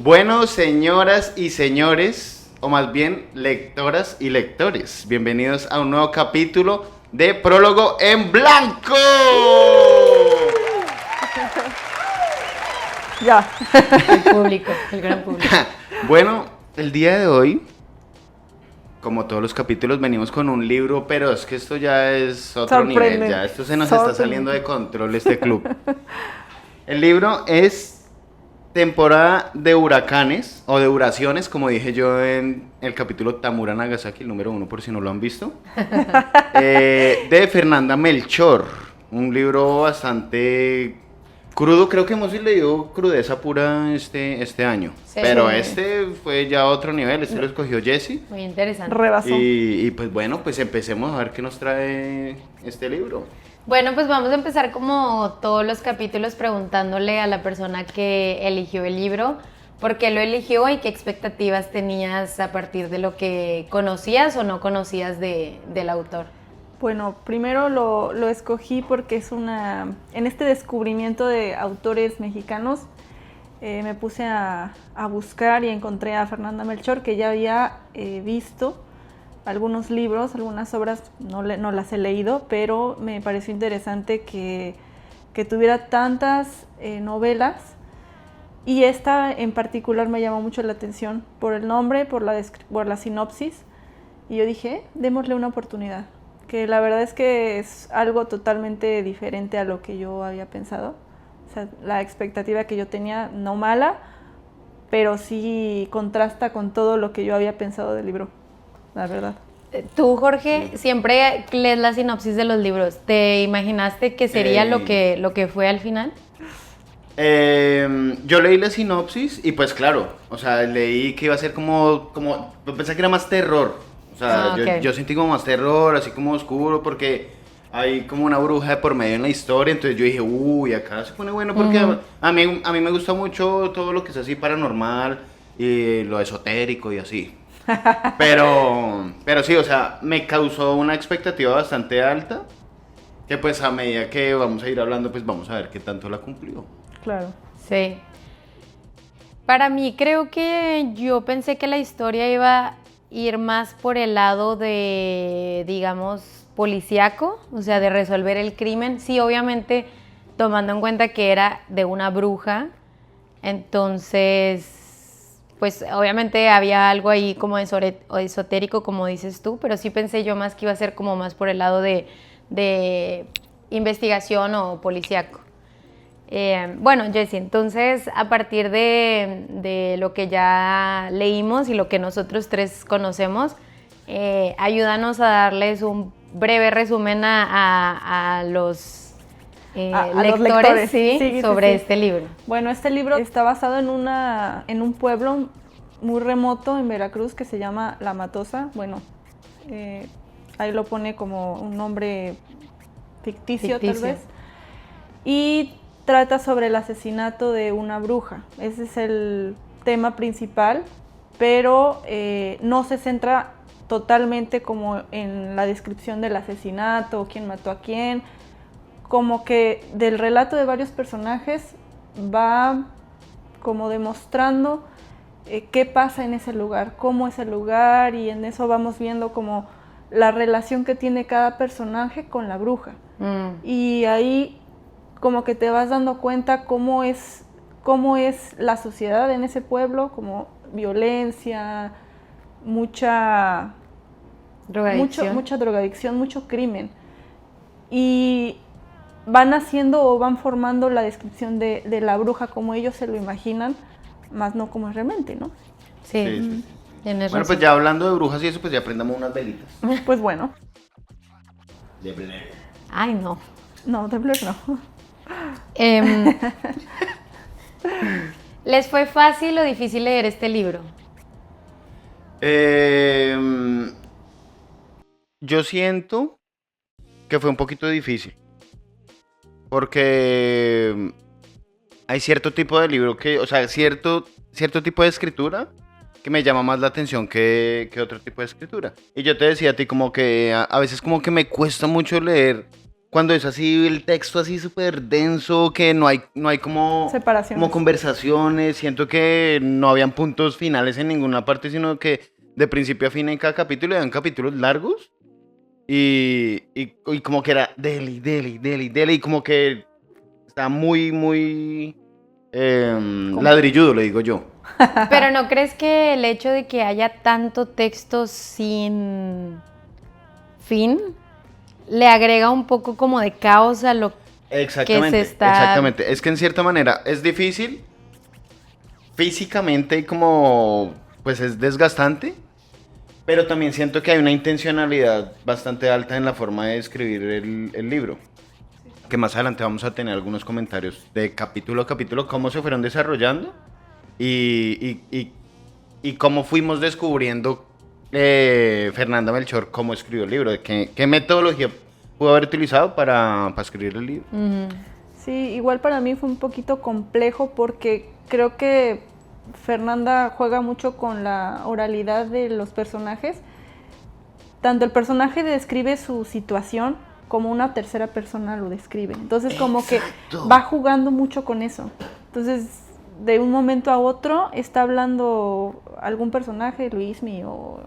Bueno, señoras y señores, o más bien lectoras y lectores, bienvenidos a un nuevo capítulo de Prólogo en Blanco. Ya. El público, el gran público. Bueno, el día de hoy, como todos los capítulos, venimos con un libro, pero es que esto ya es otro nivel, ya esto se nos está saliendo de control este club. El libro es Temporada de Huracanes, o de Duraciones, como dije yo en el capítulo Tamura Nagasaki, el número 1 por si no lo han visto, de Fernanda Melchor, un libro bastante crudo, creo que hemos leído crudeza pura este año, Sí. pero este fue ya otro nivel, este lo escogió Jessie. Muy interesante. Rebasó. Y pues bueno, pues empecemos a ver qué nos trae este libro. Bueno, pues vamos a empezar como todos los capítulos preguntándole a la persona que eligió el libro por qué lo eligió y qué expectativas tenías a partir de lo que conocías o no conocías del autor. Bueno, primero lo escogí porque en este descubrimiento de autores mexicanos, me puse a buscar y encontré a Fernanda Melchor, que ya había visto algunos libros, algunas obras, no las he leído, pero me pareció interesante que tuviera tantas novelas, y esta en particular me llamó mucho la atención por el nombre, por la sinopsis, y yo dije, démosle una oportunidad, que la verdad es que es algo totalmente diferente a lo que yo había pensado. O sea, la expectativa que yo tenía, no mala, pero sí contrasta con todo lo que yo había pensado del libro, la verdad. Tú, Jorge, siempre lees la sinopsis de los libros. ¿Te imaginaste que sería lo que fue al final? Yo leí la sinopsis y pues claro, o sea, leí que iba a ser como pensé que era más terror, o sea, okay. yo sentí como más terror, así como oscuro, porque hay como una bruja de por medio en la historia, entonces yo dije, uy, acá se pone bueno, porque a mí me gusta mucho todo lo que es así paranormal y lo esotérico y así. Pero sí, o sea, me causó una expectativa bastante alta, que pues a medida que vamos a ir hablando, pues vamos a ver qué tanto la cumplió. Claro. Sí. Para mí creo que yo pensé que la historia iba a ir más por el lado de, digamos, policíaco, o sea, de resolver el crimen. Sí, obviamente tomando en cuenta que era de una bruja, entonces pues obviamente había algo ahí como esotérico, como dices tú, pero sí pensé yo más que iba a ser como más por el lado de investigación o policíaco. Bueno, Jessie, entonces a partir de lo que ya leímos y lo que nosotros tres conocemos, ayúdanos a darles un breve resumen a los lectores, sí, sobre este libro. Bueno, este libro está basado en un pueblo muy remoto en Veracruz que se llama La Matosa. Bueno, ahí lo pone como un nombre ficticio tal vez. Y trata sobre el asesinato de una bruja. Ese es el tema principal, pero no se centra totalmente como en la descripción del asesinato, quién mató a quién. Como que del relato de varios personajes va como demostrando qué pasa en ese lugar, cómo es el lugar, y en eso vamos viendo como la relación que tiene cada personaje con la bruja. Y ahí como que te vas dando cuenta cómo es la sociedad en ese pueblo, como violencia, mucha drogadicción, mucho crimen. Y van haciendo o van formando la descripción de la bruja como ellos se lo imaginan, más no como es realmente, ¿no? Sí. Bueno, pues ya hablando de brujas y eso, pues ya prendamos unas velitas. Pues bueno. De Blair. Ay, no. No, de Blair no. ¿Les fue fácil o difícil leer este libro? Yo siento que fue un poquito difícil. Porque hay cierto tipo de libro o sea, cierto tipo de escritura que me llama más la atención que otro tipo de escritura. Y yo te decía a ti como que a veces como que me cuesta mucho leer cuando es así el texto así súper denso, que no hay como, separaciones, como conversaciones, siento que no habían puntos finales en ninguna parte, sino que de principio a fin en cada capítulo eran capítulos largos y como que era deli, y como que está muy ladrilludo, le digo yo. Pero ¿no crees que el hecho de que haya tanto texto sin fin le agrega un poco como de caos a lo que se está... Exactamente, es que en cierta manera es difícil físicamente, como pues es desgastante, pero también siento que hay una intencionalidad bastante alta en la forma de escribir el libro, que más adelante vamos a tener algunos comentarios de capítulo a capítulo, cómo se fueron desarrollando y cómo fuimos descubriendo Fernanda Melchor cómo escribió el libro, de qué metodología pudo haber utilizado para escribir el libro. Uh-huh. Sí, igual para mí fue un poquito complejo porque creo que Fernanda juega mucho con la oralidad de los personajes. Tanto el personaje describe su situación como una tercera persona lo describe. Entonces como Exacto. que va jugando mucho con eso. Entonces de un momento a otro está hablando algún personaje, Luismi o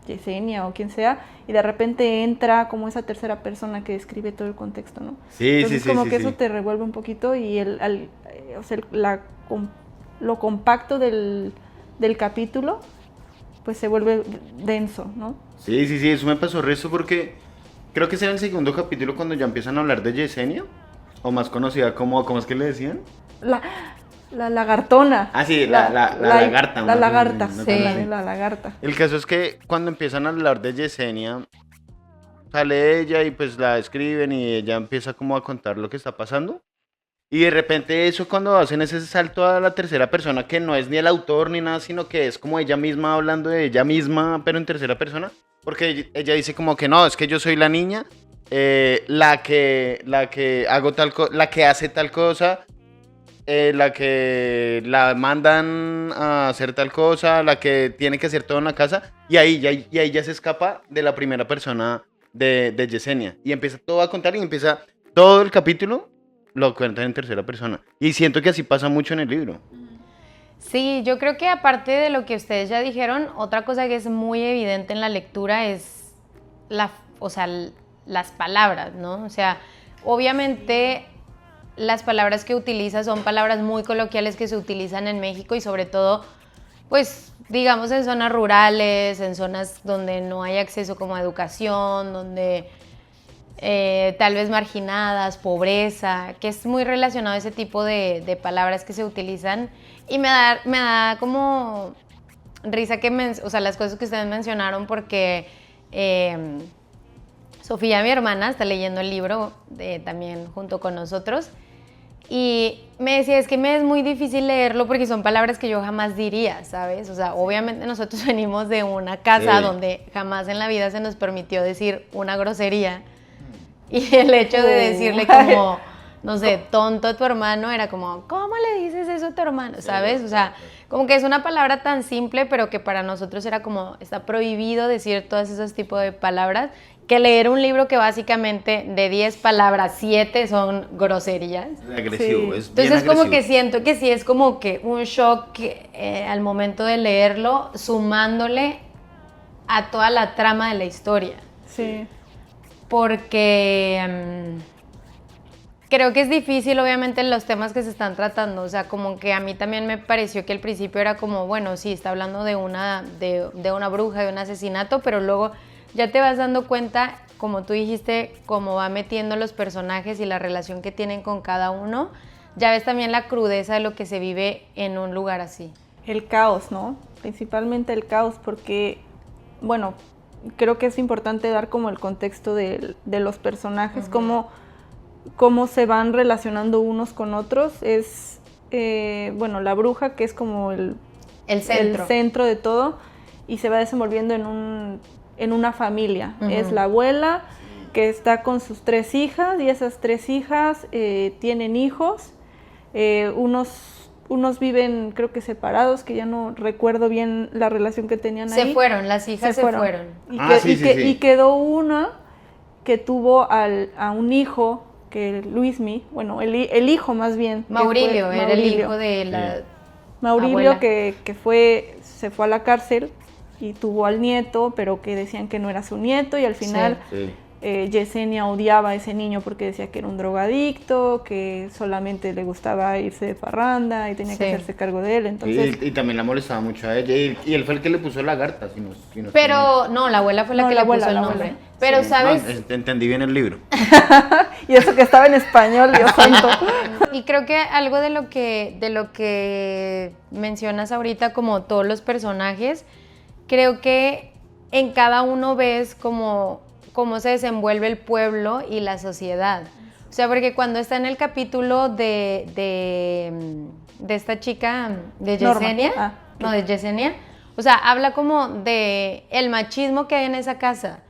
Yesenia o quien sea, y de repente entra como esa tercera persona que describe todo el contexto, ¿no? Sí, entonces sí, como sí, que sí. eso te revuelve un poquito y o sea, lo compacto del capítulo pues se vuelve denso, ¿no? Sí, eso me pasó resto porque creo que es en el segundo capítulo cuando ya empiezan a hablar de Yesenia, o más conocida como, ¿cómo es que le decían? La lagartona. Ah, sí, la lagarta. La lagarta, sí. La lagarta. El caso es que cuando empiezan a hablar de Yesenia, sale ella y pues la escriben y ella empieza como a contar lo que está pasando. Y de repente eso cuando hacen ese salto a la tercera persona, que no es ni el autor ni nada, sino que es como ella misma hablando de ella misma, pero en tercera persona. Porque ella dice como que no, es que yo soy la niña, la que hago la que hace tal cosa, la que la mandan a hacer tal cosa, la que tiene que hacer todo en la casa, y ahí ya se escapa de la primera persona de Yesenia. Y empieza todo a contar y empieza todo el capítulo, lo cuentan en tercera persona. Y siento que así pasa mucho en el libro. Sí, yo creo que aparte de lo que ustedes ya dijeron, otra cosa que es muy evidente en la lectura es las palabras, ¿no? O sea, obviamente las palabras que utiliza son palabras muy coloquiales que se utilizan en México y sobre todo, pues, digamos en zonas rurales, en zonas donde no hay acceso como a educación, donde tal vez marginadas, pobreza, que es muy relacionado a ese tipo de palabras que se utilizan. Y me da como risa las cosas que ustedes mencionaron porque Sofía, mi hermana, está leyendo el libro también junto con nosotros y me decía, es que me es muy difícil leerlo porque son palabras que yo jamás diría, ¿sabes? O sea, obviamente nosotros venimos de una casa donde jamás en la vida se nos permitió decir una grosería. Y el hecho de decirle como, no sé, tonto a tu hermano era como, ¿cómo le dices eso a tu hermano? ¿Sabes? O sea, como que es una palabra tan simple, pero que para nosotros era como, está prohibido decir todos esos tipos de palabras, que leer un libro que básicamente de 10 palabras, 7 son groserías. Es agresivo, Sí. es bien Entonces como agresivo. que siento que sí es como que un shock al momento de leerlo, sumándole a toda la trama de la historia. Sí. Porque creo que es difícil obviamente los temas que se están tratando, o sea, como que a mí también me pareció que al principio era como, bueno, sí, está hablando de una bruja, de un asesinato, pero luego ya te vas dando cuenta, como tú dijiste, cómo va metiendo los personajes y la relación que tienen con cada uno, ya ves también la crudeza de lo que se vive en un lugar así. El caos, ¿no? Principalmente el caos, porque, bueno, creo que es importante dar como el contexto de los personajes, cómo se van relacionando unos con otros. Es, bueno, la bruja, que es como el centro de todo, y se va desenvolviendo en una familia. Uh-huh. Es la abuela que está con sus 3 hijas, y esas 3 hijas tienen hijos. Unos viven, creo que separados, que ya no recuerdo bien la relación que tenían ahí. Se fueron, las hijas se fueron. Y quedó una que tuvo a un hijo, que Luismi, bueno, el hijo más bien. Maurilio, era el hijo de la Maurilio abuela. que se fue a la cárcel y tuvo al nieto, pero que decían que no era su nieto y al final Yesenia odiaba a ese niño porque decía que era un drogadicto, que solamente le gustaba irse de parranda y tenía que hacerse cargo de él. Entonces, y también la molestaba mucho a ella y él fue el que le puso Lagarta. Pero no, la abuela fue la que le puso el nombre. Pero sabes, entendí bien el libro. y eso que estaba en español, Dios santo. Y creo que algo de lo que mencionas ahorita, como todos los personajes, creo que en cada uno ves cómo se desenvuelve el pueblo y la sociedad. O sea, porque cuando está en el capítulo de esta chica, de Yesenia, de Yesenia, o sea, habla como de el machismo que hay en esa casa.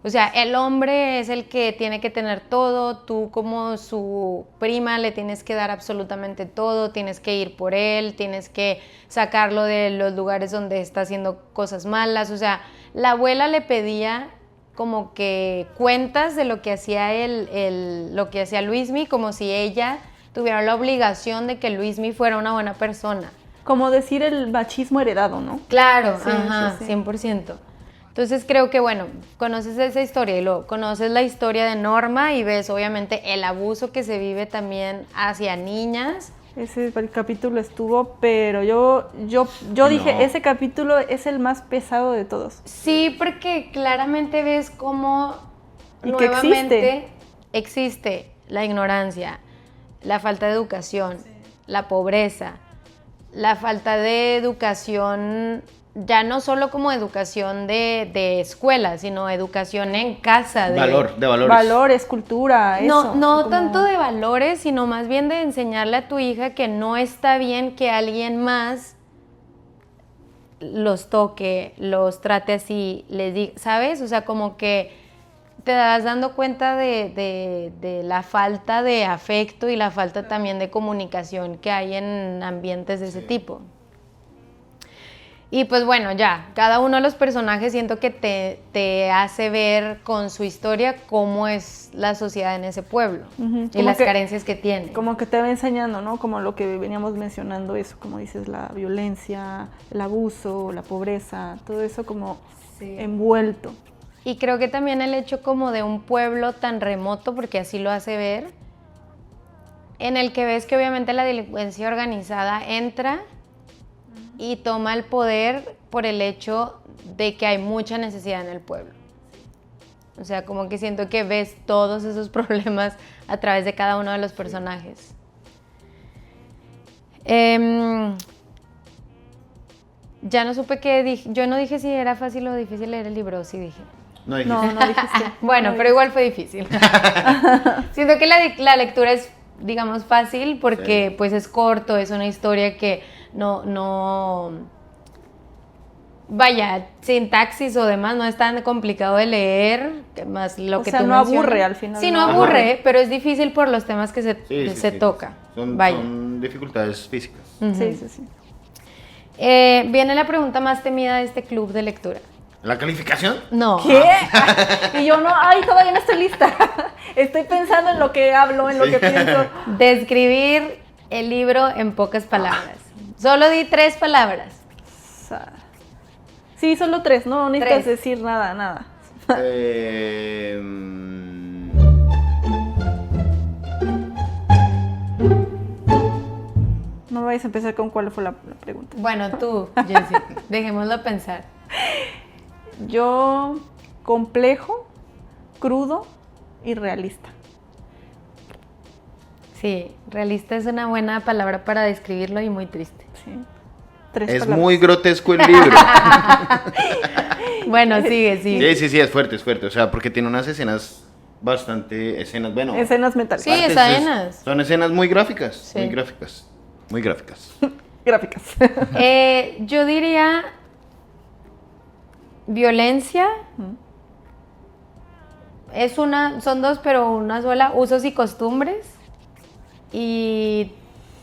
O sea, el hombre es el que tiene que tener todo, tú como su prima le tienes que dar absolutamente todo, tienes que ir por él, tienes que sacarlo de los lugares donde está haciendo cosas malas. O sea, la abuela le pedía como que cuentas de lo que hacía lo que hacía Luismi, como si ella tuviera la obligación de que Luismi fuera una buena persona. Como decir el machismo heredado, ¿no? Claro, sí, ajá, sí. 100%. Entonces creo que, bueno, conoces esa historia y luego conoces la historia de Norma y ves obviamente el abuso que se vive también hacia niñas. Ese capítulo estuvo, pero yo dije, ese capítulo es el más pesado de todos. Sí, porque claramente ves cómo y nuevamente existe la ignorancia, la falta de educación, la pobreza, la falta de educación, ya no solo como educación de escuela, sino educación en casa. De valores. Valores, cultura, eso. No como tanto de valores, sino más bien de enseñarle a tu hija que no está bien que alguien más los toque, los trate así, les diga, ¿sabes? O sea, como que te das dando cuenta de la falta de afecto y la falta también de comunicación que hay en ambientes de ese tipo. Y pues bueno, ya, cada uno de los personajes siento que te hace ver con su historia cómo es la sociedad en ese pueblo y las carencias que tiene. Como que te va enseñando, ¿no? Como lo que veníamos mencionando, eso, como dices, la violencia, el abuso, la pobreza, todo eso como envuelto. Y creo que también el hecho como de un pueblo tan remoto, porque así lo hace ver, en el que ves que obviamente la delincuencia organizada entra y toma el poder por el hecho de que hay mucha necesidad en el pueblo. O sea, como que siento que ves todos esos problemas a través de cada uno de los personajes. Ya no supe qué dije. Yo no dije si era fácil o difícil leer el libro, sí dije. No dijiste. Bueno, pero igual fue difícil. Siento que la lectura es, digamos, fácil porque pues es corto, es una historia que no vaya, sintaxis o demás no es tan complicado de leer, más lo que tú no mencionas. Aburre al final. Sí, no aburre, pero es difícil por los temas que se toca. Son dificultades físicas. Sí. Viene la pregunta más temida de este club de lectura. ¿La calificación? No. ¿Qué? Y yo todavía no estoy lista. Estoy pensando en lo que hablo, en lo que pienso. Describir el libro en pocas palabras. Solo di 3 palabras. Sí, solo 3, no necesitas decir nada. No vayas a empezar con cuál fue la pregunta. Bueno, tú, Jessy, dejémoslo pensar. Yo, complejo, crudo y realista. Sí, realista es una buena palabra para describirlo y muy triste. Sí. 3 palabras. Es muy grotesco el libro. Bueno, sigue. Sí, es fuerte. O sea, porque tiene unas escenas escenas mentales. Sí, escenas. Son escenas muy gráficas, sí. Muy gráficas. Gráficas. Yo diría violencia. Son 2, pero una sola, usos y costumbres. Y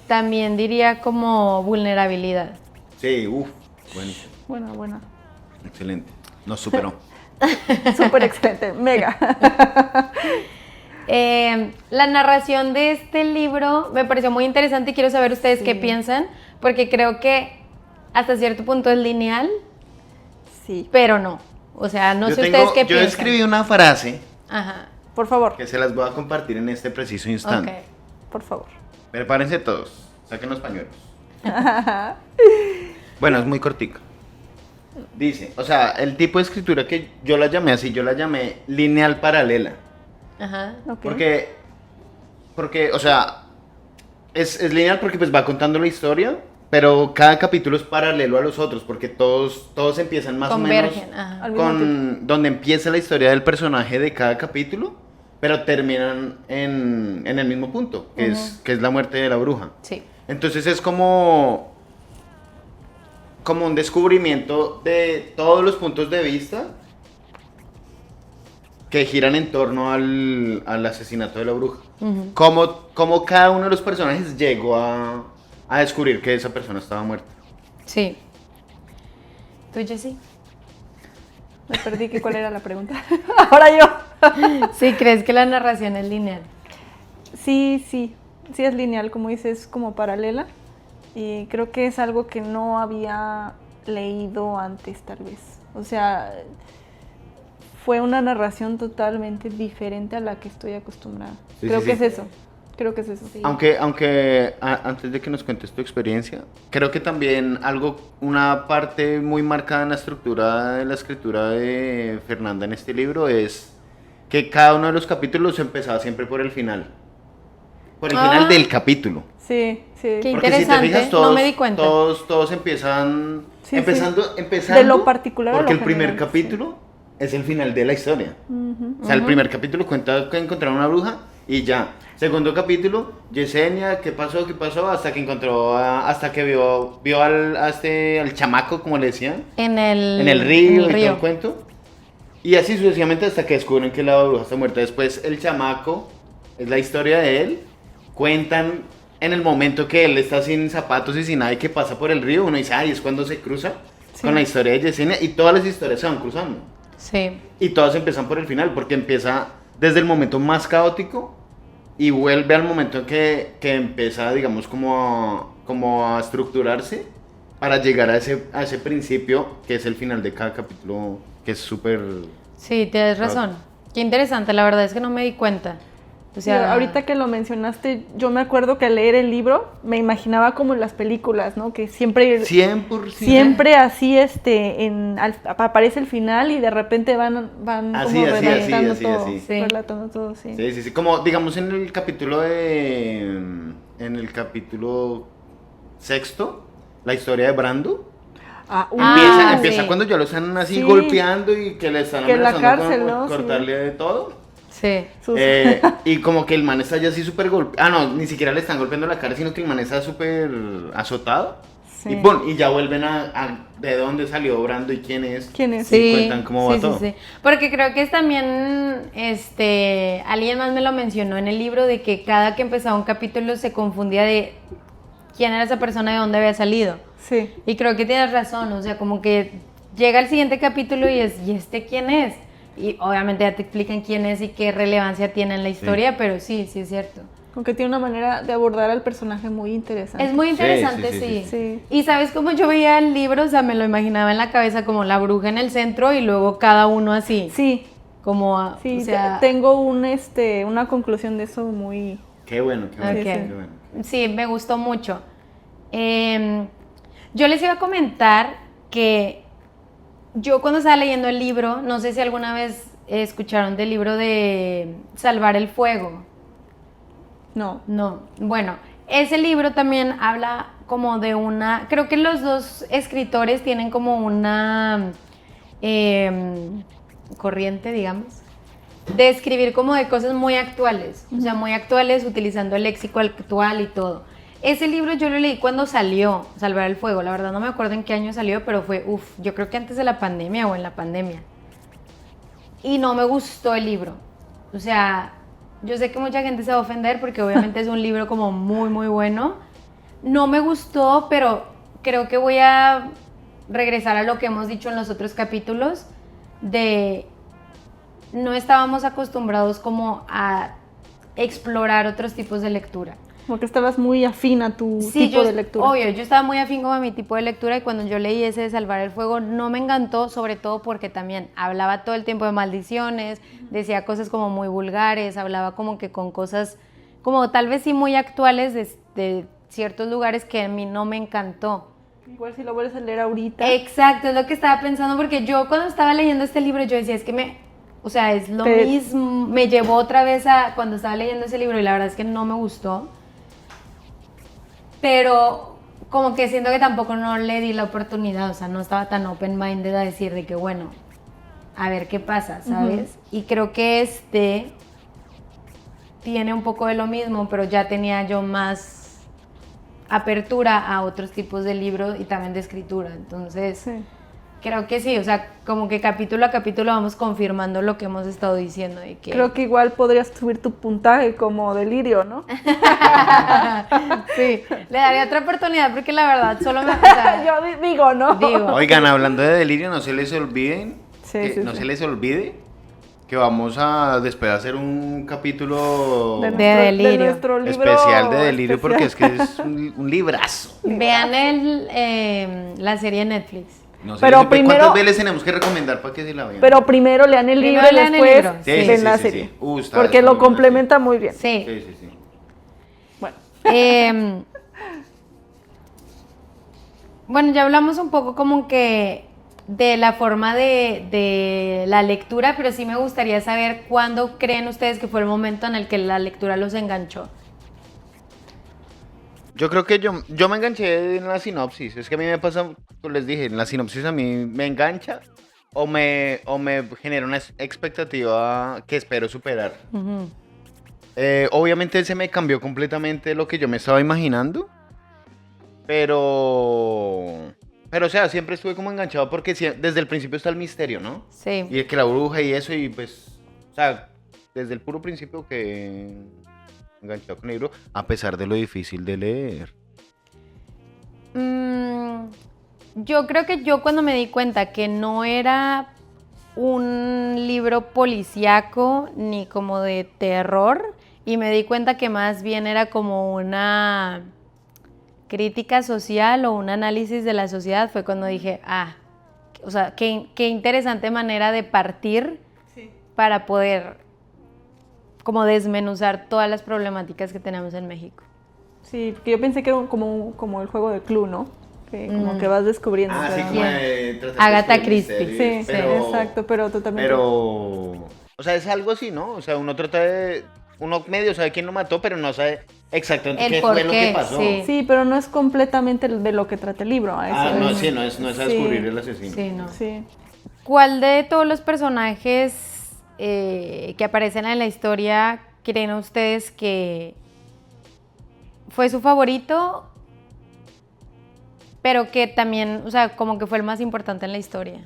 también diría como vulnerabilidad. Sí, buenísimo. Buena. Excelente. Nos superó. Súper excelente, mega. La narración de este libro me pareció muy interesante y quiero saber ustedes qué piensan, porque creo que hasta cierto punto es lineal, pero no. O sea, no sé ustedes qué piensan. Yo escribí una frase. Ajá. Por favor. Que se las voy a compartir en este preciso instante. Ok. Por favor. Prepárense todos, saquen los pañuelos. Bueno, es muy cortico. Dice, o sea, el tipo de escritura que yo la llamé así, yo la llamé lineal paralela. Ajá. Okay. Porque, o sea, es lineal porque pues va contando la historia, pero cada capítulo es paralelo a los otros, porque todos empiezan más Convergen, o menos ajá. con donde empieza la historia del personaje de cada capítulo, pero terminan en el mismo punto, que es la muerte de la bruja. Sí. Entonces es como un descubrimiento de todos los puntos de vista que giran en torno al asesinato de la bruja. Cómo cada uno de los personajes llegó a descubrir que esa persona estaba muerta. Sí. ¿Tú, Jessy? Me perdí, ¿cuál era la pregunta? Ahora yo. ¿Sí crees que la narración es lineal? Sí es lineal, como dices, como paralela. Y creo que es algo que no había leído antes, tal vez. O sea, fue una narración totalmente diferente a la que estoy acostumbrada. Creo que es eso. Sí. Aunque antes de que nos cuentes tu experiencia, creo que también una parte muy marcada en la estructura de la escritura de Fernanda en este libro es que cada uno de los capítulos empezaba siempre por el final. Por el final del capítulo. Sí. Qué Porque interesante, si te fijas, no me di cuenta. Todos empiezan empezando de lo particular porque a lo el primer general, capítulo es el final de la historia. O sea, el primer capítulo cuenta que encontraron una bruja y ya. Segundo capítulo, Yesenia, ¿qué pasó? Hasta que encontró, hasta que vio al chamaco, como le decían, en el río y todo el cuento. Y así sucesivamente hasta que descubren que la bruja está muerta. Después el chamaco, es la historia de él, cuentan en el momento que él está sin zapatos y sin nada y que pasa por el río, uno dice, ay, es cuando se cruza con la historia de Yesenia, y todas las historias se van cruzando. Sí. Y todas empiezan por el final, porque empieza desde el momento más caótico y vuelve al momento en que empieza, digamos, como a estructurarse para llegar a ese principio, que es el final de cada capítulo, que es súper... Sí, tienes razón. Qué interesante, la verdad es que no me di cuenta. O sea, ahorita que lo mencionaste, yo me acuerdo que al leer el libro me imaginaba como en las películas, ¿no? Que siempre 100%. Siempre así, aparece el final y de repente van Así, como así, relatando así, todo. así. Sí. Relatando todo, sí. Sí. Como, digamos, en el capítulo sexto, la historia de Brando. Empieza sí. cuando ya lo están así Sí. golpeando y que le están Que en la amenazando cárcel, con ¿no? cortarle de todo. Sí. Y como que el man está ya así súper golpeado. No, ni siquiera le están golpeando la cara, sino que el man está súper azotado. Sí. Y ya vuelven a de dónde salió Brando y quién es. Sí, Y cuentan cómo va todo. Sí. Porque creo que es también, alguien más me lo mencionó en el libro, de que cada que empezaba un capítulo se confundía de quién era esa persona, de dónde había salido. Sí. Y creo que tienes razón, o sea, como que llega el siguiente capítulo y ¿y este quién es? Y obviamente ya te explican quién es y qué relevancia tiene en la historia, pero sí es cierto. Aunque tiene una manera de abordar al personaje muy interesante. Es muy interesante, sí. Y ¿sabes cómo yo veía el libro? O sea, me lo imaginaba en la cabeza como la bruja en el centro y luego cada uno así. Sí. Como, Sí, o sea, tengo una conclusión de eso muy... Qué bueno. Ok. Qué bueno. Sí, me gustó mucho. Yo les iba a comentar que yo cuando estaba leyendo el libro, no sé si alguna vez escucharon del libro de Salvar el Fuego. No. Bueno, ese libro también habla como de creo que los dos escritores tienen como una corriente, digamos, de escribir como de cosas muy actuales, o sea, muy actuales utilizando el léxico actual y todo. Ese libro yo lo leí cuando salió, Salvar el Fuego, la verdad no me acuerdo en qué año salió, pero fue, yo creo que antes de la pandemia o en la pandemia. Y no me gustó el libro, o sea, yo sé que mucha gente se va a ofender porque obviamente es un libro como muy, muy bueno. No me gustó, pero creo que voy a regresar a lo que hemos dicho en los otros capítulos, de no estábamos acostumbrados como a explorar otros tipos de lectura. Como que estabas muy afín a tu tipo de lectura. Obvio, yo estaba muy afín como a mi tipo de lectura y cuando yo leí ese de Salvar el Fuego no me encantó, sobre todo porque también hablaba todo el tiempo de maldiciones, decía cosas como muy vulgares, hablaba como que con cosas como tal vez sí muy actuales de ciertos lugares que a mí no me encantó. Igual si lo vuelves a leer ahorita. Exacto, es lo que estaba pensando porque yo cuando estaba leyendo este libro yo decía, es que o sea, es lo mismo, me llevó otra vez a cuando estaba leyendo ese libro y la verdad es que no me gustó. Pero como que siento que tampoco no le di la oportunidad, o sea, no estaba tan open-minded a decir de que bueno, a ver qué pasa, ¿sabes? Y creo que tiene un poco de lo mismo, pero ya tenía yo más apertura a otros tipos de libros y también de escritura, entonces Sí. creo que sí, o sea, como que capítulo a capítulo vamos confirmando lo que hemos estado diciendo. De que... Creo que igual podrías subir tu puntaje como Delirio, ¿no? Sí, le daría otra oportunidad porque la verdad solo me... O sea, Yo digo, ¿no? digo, Oigan, hablando de Delirio, no se les olviden, Sí, no sí. se les olvide que vamos a después hacer un capítulo De Delirio. de nuestro libro especial de Delirio porque es especial. que es un librazo. vean la serie de Netflix. No sé Pero primero- cuántas veces tenemos que recomendar para que se la vean. Pero primero lean el Primero libro y lean el después libro. Sí, ven sí, la sí, serie. sí. Está Porque muy lo buena, complementa muy bien. Sí. Sí, sí, sí. Bueno, Bueno, ya hablamos un poco como que de la forma de la lectura, pero sí me gustaría saber cuándo creen ustedes que fue el momento en el que la lectura los enganchó. Yo creo que yo me enganché en la sinopsis. Es que a mí me pasa, como les dije, en la sinopsis a mí me engancha o me genera una expectativa que espero superar. Ujú. Obviamente se me cambió completamente lo que yo me estaba imaginando, pero o sea, siempre estuve como enganchado porque desde el principio está el misterio, ¿no? Sí. Y es que la bruja y eso, y pues, o sea, desde el puro principio que enganchado con el libro, a pesar de lo difícil de leer. Yo creo que yo cuando me di cuenta que no era un libro policíaco ni como de terror y me di cuenta que más bien era como una crítica social o un análisis de la sociedad fue cuando dije, o sea, qué interesante manera de partir para poder como desmenuzar todas las problemáticas que tenemos en México. sí, porque yo pensé que era como el juego de Clue, ¿no? Que como que vas descubriendo. Ah, pero sí, no. como de tratar de Agatha descubrir Christie. misterios, Sí, exacto, pero totalmente. Pero, o sea, es algo así, ¿no? O sea, uno medio sabe quién lo mató, pero no sabe exactamente El qué por fue lo qué, que pasó. sí. Sí, pero no es completamente de lo que trata el libro. a eso No, es. sí, no es a Sí. descubrir el asesino. Sí, no. Sí. ¿Cuál de todos los personajes que aparecen en la historia creen ustedes que fue su favorito, pero que también, o sea, como que fue el más importante en la historia?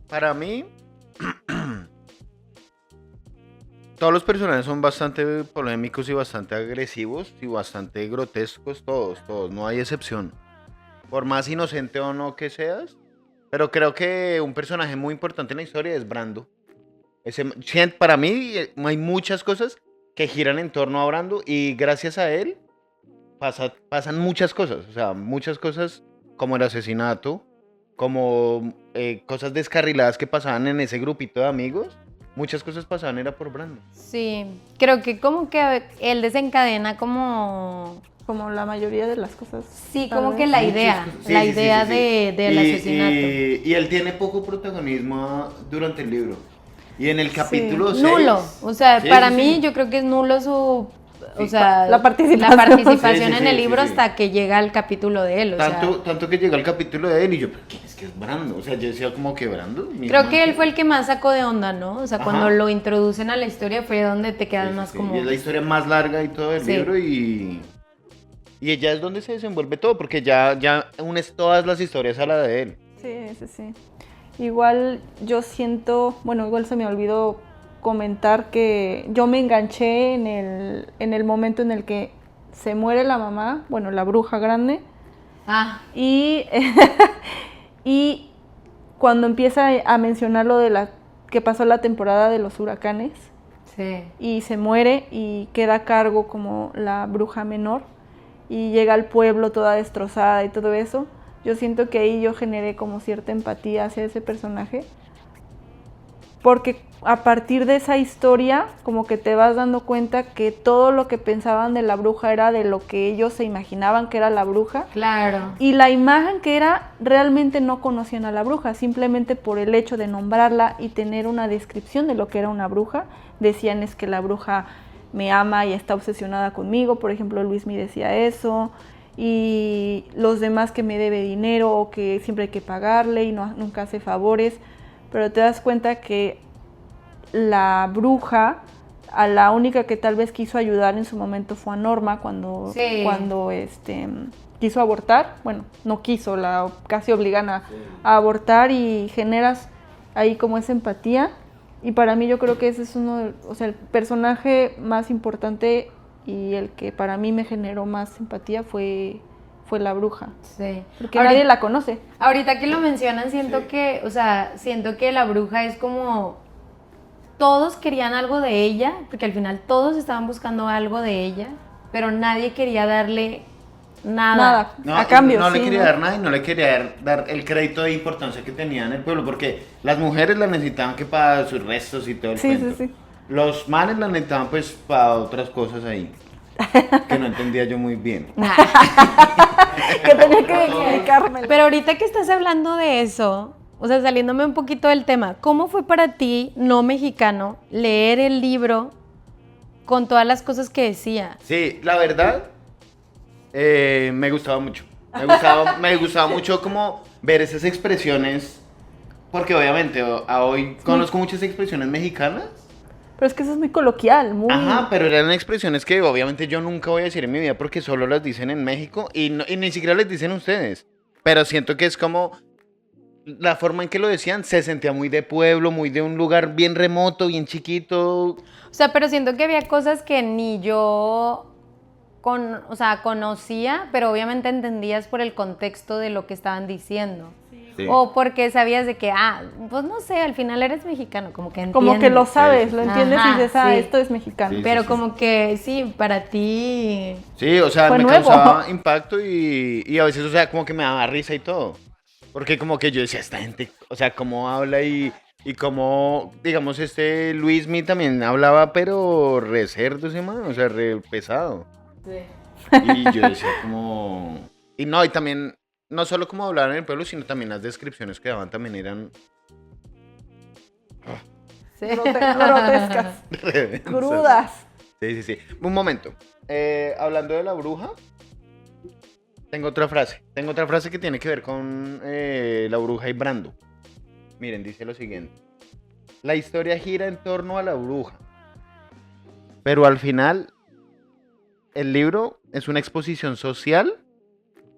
Para mí, todos los personajes son bastante polémicos y bastante agresivos y bastante grotescos, todos, no hay excepción. Por más inocente o no que seas, pero creo que un personaje muy importante en la historia es Brando. Para mí hay muchas cosas que giran en torno a Brando y gracias a él pasan muchas cosas, o sea, muchas cosas como el asesinato, como cosas descarriladas que pasaban en ese grupito de amigos. Muchas cosas pasaban era por Brando. Sí, creo que como que él desencadena como... Como la mayoría de las cosas. Sí, tal como vez. que la idea, Sí, la sí, idea sí, sí, sí. del asesinato. Y él tiene poco protagonismo durante el libro. Y en el capítulo 6... Nulo, o sea, Sí, para sí, mí sí. yo creo que es nulo su... O Sí. sea, La participación. participación Sí, sí, en el sí, libro sí, sí. hasta que llega el capítulo de él, o sea... Tanto que llegó el capítulo de él y yo, ¿pero quién es que es Brando? O sea, yo decía como que Brando. Creo que él fue el que más sacó de onda, ¿no? O sea, Ajá. cuando lo introducen a la historia fue donde te quedas más como... Y es la historia más larga y todo del Sí. libro y ella es donde se desenvuelve todo, porque ya unes todas las historias a la de él. Sí. Igual yo siento, bueno, igual se me olvidó comentar que yo me enganché en el momento en el que se muere la mamá, bueno, la bruja grande, Ah, y cuando empieza a mencionar lo de que pasó la temporada de los huracanes, sí, y se muere y queda a cargo como la bruja menor y llega al pueblo toda destrozada y todo eso, yo siento que ahí yo generé como cierta empatía hacia ese personaje, porque a partir de esa historia como que te vas dando cuenta que todo lo que pensaban de la bruja era de lo que ellos se imaginaban que era la bruja. claro. Y la imagen que era, realmente no conocían a la bruja, simplemente por el hecho de nombrarla y tener una descripción de lo que era una bruja, decían es que la bruja me ama y está obsesionada conmigo, por ejemplo Luismi decía eso, y los demás que me debe dinero o que siempre hay que pagarle y nunca hace favores, pero te das cuenta que la bruja, a la única que tal vez quiso ayudar en su momento fue a Norma cuando quiso abortar, bueno, no quiso, la casi obligan a abortar y generas ahí como esa empatía. Y para mí yo creo que ese es el personaje más importante y el que para mí me generó más simpatía fue la bruja. Sí. Porque nadie la conoce. Ahorita que lo mencionan, siento que la bruja es como todos querían algo de ella, porque al final todos estaban buscando algo de ella, pero nadie quería darle nada. No, a cambio. No le quería dar nada y no le quería dar el crédito de importancia que tenía en el pueblo, porque las mujeres la necesitaban que para sus restos y todo el cuento. Sí. Los manes la necesitaban pues para otras cosas ahí, que no entendía yo muy bien. Que tenía que dedicármela. Pero ahorita que estás hablando de eso, o sea, saliéndome un poquito del tema, ¿cómo fue para ti, no mexicano, leer el libro con todas las cosas que decía? Sí, la verdad, me gustaba mucho. Me gustaba mucho como ver esas expresiones, porque obviamente hoy conozco muchas expresiones mexicanas. Pero es que eso es muy coloquial, muy... Ajá, pero eran expresiones que obviamente yo nunca voy a decir en mi vida porque solo las dicen en México y ni siquiera les dicen ustedes. Pero siento que es como la forma en que lo decían, se sentía muy de pueblo, muy de un lugar bien remoto, bien chiquito. O sea, pero siento que había cosas que ni yo conocía, pero obviamente entendías por el contexto de lo que estaban diciendo. Sí. O porque sabías de que, pues no sé, al final eres mexicano, como que entiendes. Como que lo sabes, Sí. lo entiendes y dices, esto es mexicano. Sí, pero como que sí, para ti... Sí, o sea, Fue me nuevo. causaba impacto y a veces, o sea, como que me daba risa y todo. Porque como que yo decía, esta gente, o sea, cómo habla y cómo, digamos, Luismi también hablaba, pero re cerdo ese man, o sea, re pesado. Sí. Y yo decía como... Y también, no solo como hablaban en el pueblo, sino también las descripciones que daban también eran... Sí. Grotescas, crudas. Sí. Un momento. Hablando de la bruja, tengo otra frase. Que tiene que ver con la bruja y Brando. Miren, dice lo siguiente. La historia gira en torno a la bruja. Pero al final, el libro es una exposición social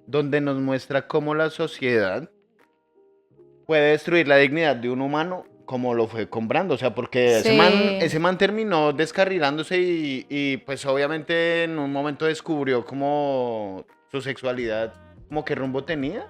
donde nos muestra cómo la sociedad puede destruir la dignidad de un humano como lo fue con Brando, o sea, porque Sí. ese man terminó descarrilándose y pues obviamente en un momento descubrió como su sexualidad, como qué rumbo tenía,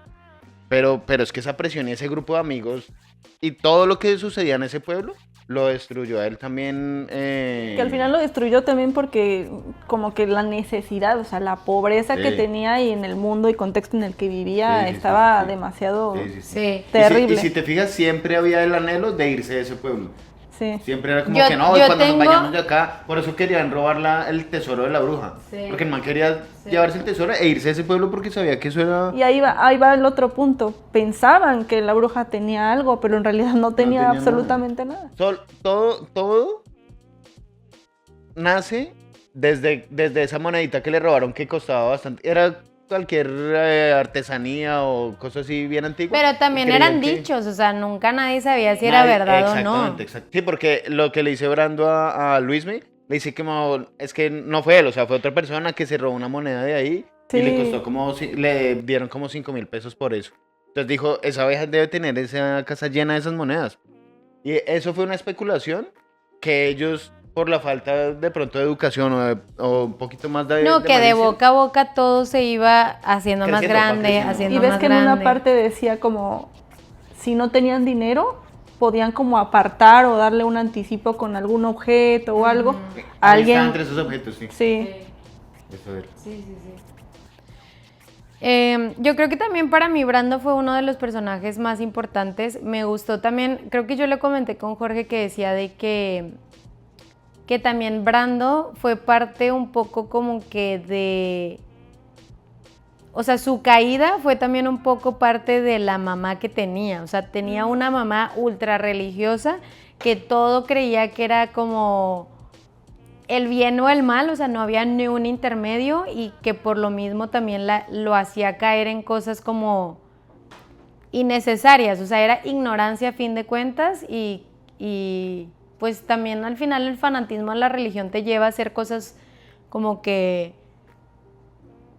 pero es que esa presión y ese grupo de amigos y todo lo que sucedía en ese pueblo lo destruyó a él también. Que al final lo destruyó también porque como que la necesidad, o sea, la pobreza que tenía y en el mundo y contexto en el que vivía estaba demasiado Sí. terrible. Y si te fijas, siempre había el anhelo de irse de ese pueblo. Sí. Siempre era como Yo- que no, yo cuando tengo- nos vayamos de acá, por eso querían robar el tesoro de la bruja. Sí. Porque el man quería llevarse el tesoro e irse de ese pueblo porque sabía que eso era... Y ahí va el otro punto. Pensaban que la bruja tenía algo, pero en realidad no tenía absolutamente nada. Todo nace desde esa monedita que le robaron que costaba bastante. Era cualquier artesanía o cosas así bien antiguas. Pero también Creían eran que- dichos, o sea, nunca nadie sabía si era verdad o no. Exactamente. Sí, porque lo que le dice Brando a Luismi, le dice que es que no fue él, o sea, fue otra persona que se robó una moneda de ahí y le costó le dieron como 5,000 pesos por eso. Entonces dijo, esa abeja debe tener esa casa llena de esas monedas. Y eso fue una especulación que ellos, por la falta de pronto de educación o un poquito más de No, que de malicia, boca a boca todo se iba haciendo más Creciendo, va grande, creciendo. haciendo Y ves más que en grande. una parte decía como, si no tenían dinero, podían como apartar o darle un anticipo con algún objeto o algo. Ahí Alguien... está entre esos objetos, sí. Sí. Eso era. Sí. Yo creo que también para mí Brando fue uno de los personajes más importantes. Me gustó también, creo que yo le comenté con Jorge que decía de que también Brando fue parte un poco como que de... O sea, su caída fue también un poco parte de la mamá que tenía. O sea, tenía una mamá ultra religiosa que todo creía que era como el bien o el mal, o sea, no había ni un intermedio y que por lo mismo también lo hacía caer en cosas como innecesarias. O sea, era ignorancia a fin de cuentas y pues también al final el fanatismo a la religión te lleva a hacer cosas como que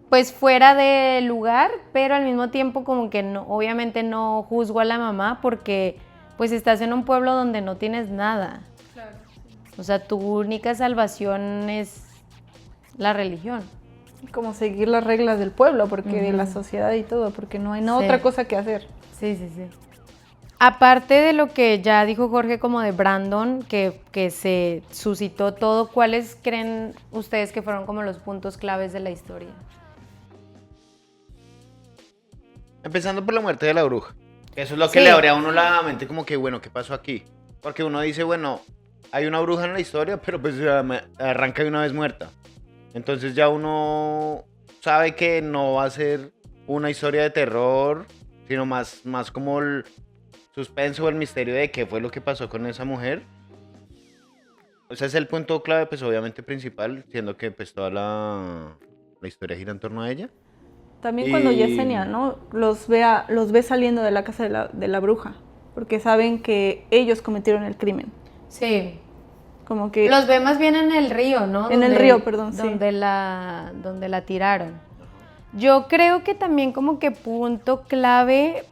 pues fuera de lugar, pero al mismo tiempo como que no, obviamente no juzgo a la mamá porque pues estás en un pueblo donde no tienes nada. Claro, sí. O sea, tu única salvación es la religión. Como seguir las reglas del pueblo, porque de la sociedad y todo, porque no hay otra cosa que hacer. Sí. Aparte de lo que ya dijo Jorge como de Brandon, que se suscitó todo, ¿cuáles creen ustedes que fueron como los puntos claves de la historia? Empezando por la muerte de la bruja. Eso es lo que le abre a uno la mente como que, bueno, ¿qué pasó aquí? Porque uno dice, bueno, hay una bruja en la historia, pero pues arranca de una vez muerta. Entonces ya uno sabe que no va a ser una historia de terror, sino más como el suspenso o el misterio de qué fue lo que pasó con esa mujer. Ese es el punto clave, pues obviamente principal, siendo que pues toda la historia gira en torno a ella. También cuando Yesenia, ¿no? Los ve saliendo de la casa de la bruja, porque saben que ellos cometieron el crimen. Sí. Como que... Los ve más bien en el río, ¿no? En el río, perdón, sí. Donde la tiraron. Yo creo que también como que punto clave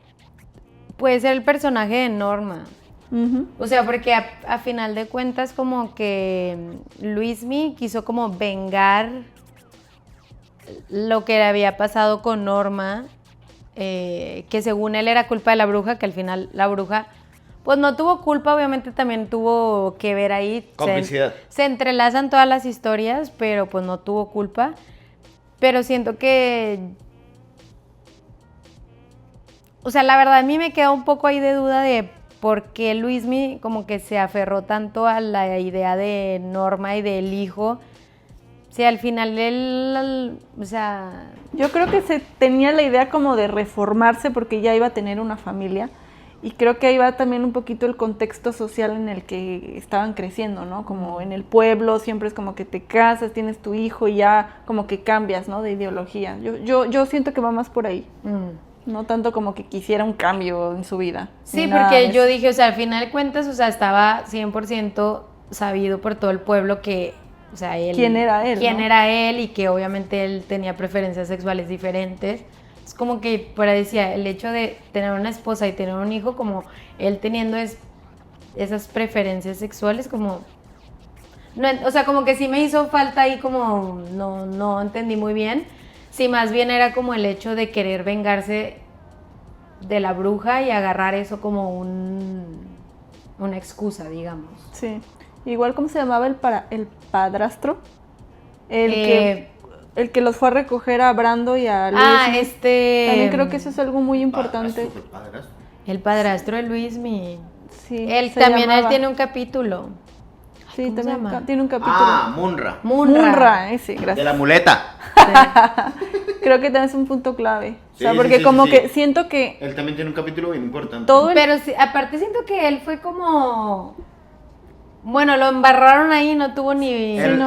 puede ser el personaje de Norma. Uh-huh. O sea, porque a final de cuentas como que Luismi quiso como vengar lo que le había pasado con Norma, que según él era culpa de la bruja, que al final la bruja pues no tuvo culpa, obviamente también tuvo que ver ahí. Complicidad. Se entrelazan todas las historias, pero pues no tuvo culpa. Pero siento que... O sea, la verdad a mí me queda un poco ahí de duda de por qué Luismi como que se aferró tanto a la idea de Norma y del hijo. Sí, al final él, o sea... Yo creo que se tenía la idea como de reformarse porque ya iba a tener una familia y creo que ahí va también un poquito el contexto social en el que estaban creciendo, ¿no? Como en el pueblo siempre es como que te casas, tienes tu hijo y ya como que cambias, ¿no? De ideología. Yo siento que va más por ahí. No tanto como que quisiera un cambio en su vida. Sí, porque yo dije, o sea, al final de cuentas, o sea, estaba 100% sabido por todo el pueblo que... O sea, él, ¿quién era él? ¿Quién ¿no? era él? Y que obviamente él tenía preferencias sexuales diferentes. Es como que, por ahí decía, el hecho de tener una esposa y tener un hijo, como él teniendo esas preferencias sexuales, como... No, o sea, como que sí me hizo falta ahí, como no entendí muy bien. Sí, más bien era como el hecho de querer vengarse de la bruja y agarrar eso como una excusa, digamos. Sí. Igual, ¿cómo se llamaba el padrastro? El que los fue a recoger a Brando y a Luis. También creo que eso es algo muy importante. El padrastro de Luismi. Sí. Él tiene un capítulo. Sí, también tiene un capítulo. Munra, ese, gracias. De la muleta. Sí. Creo que también es un punto clave. O sea, porque que siento que... Él también tiene un capítulo bien importante. Pero sí, aparte siento que él fue como... Bueno, lo embarraron ahí, no tuvo ni nivel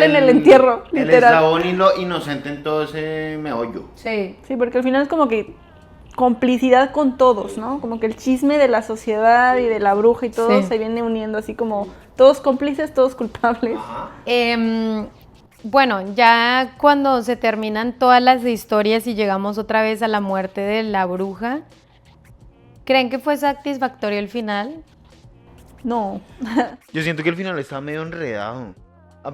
en el entierro, literal. El eslabón y lo inocente en todo ese meollo. Sí. Sí, porque al final es como que complicidad con todos, ¿no? Como que el chisme de la sociedad y de la bruja y todo se viene uniendo, así como todos cómplices, todos culpables. Bueno, ya cuando se terminan todas las historias y llegamos otra vez a la muerte de la bruja, ¿creen que fue satisfactorio el final? No. Yo siento que el final estaba medio enredado.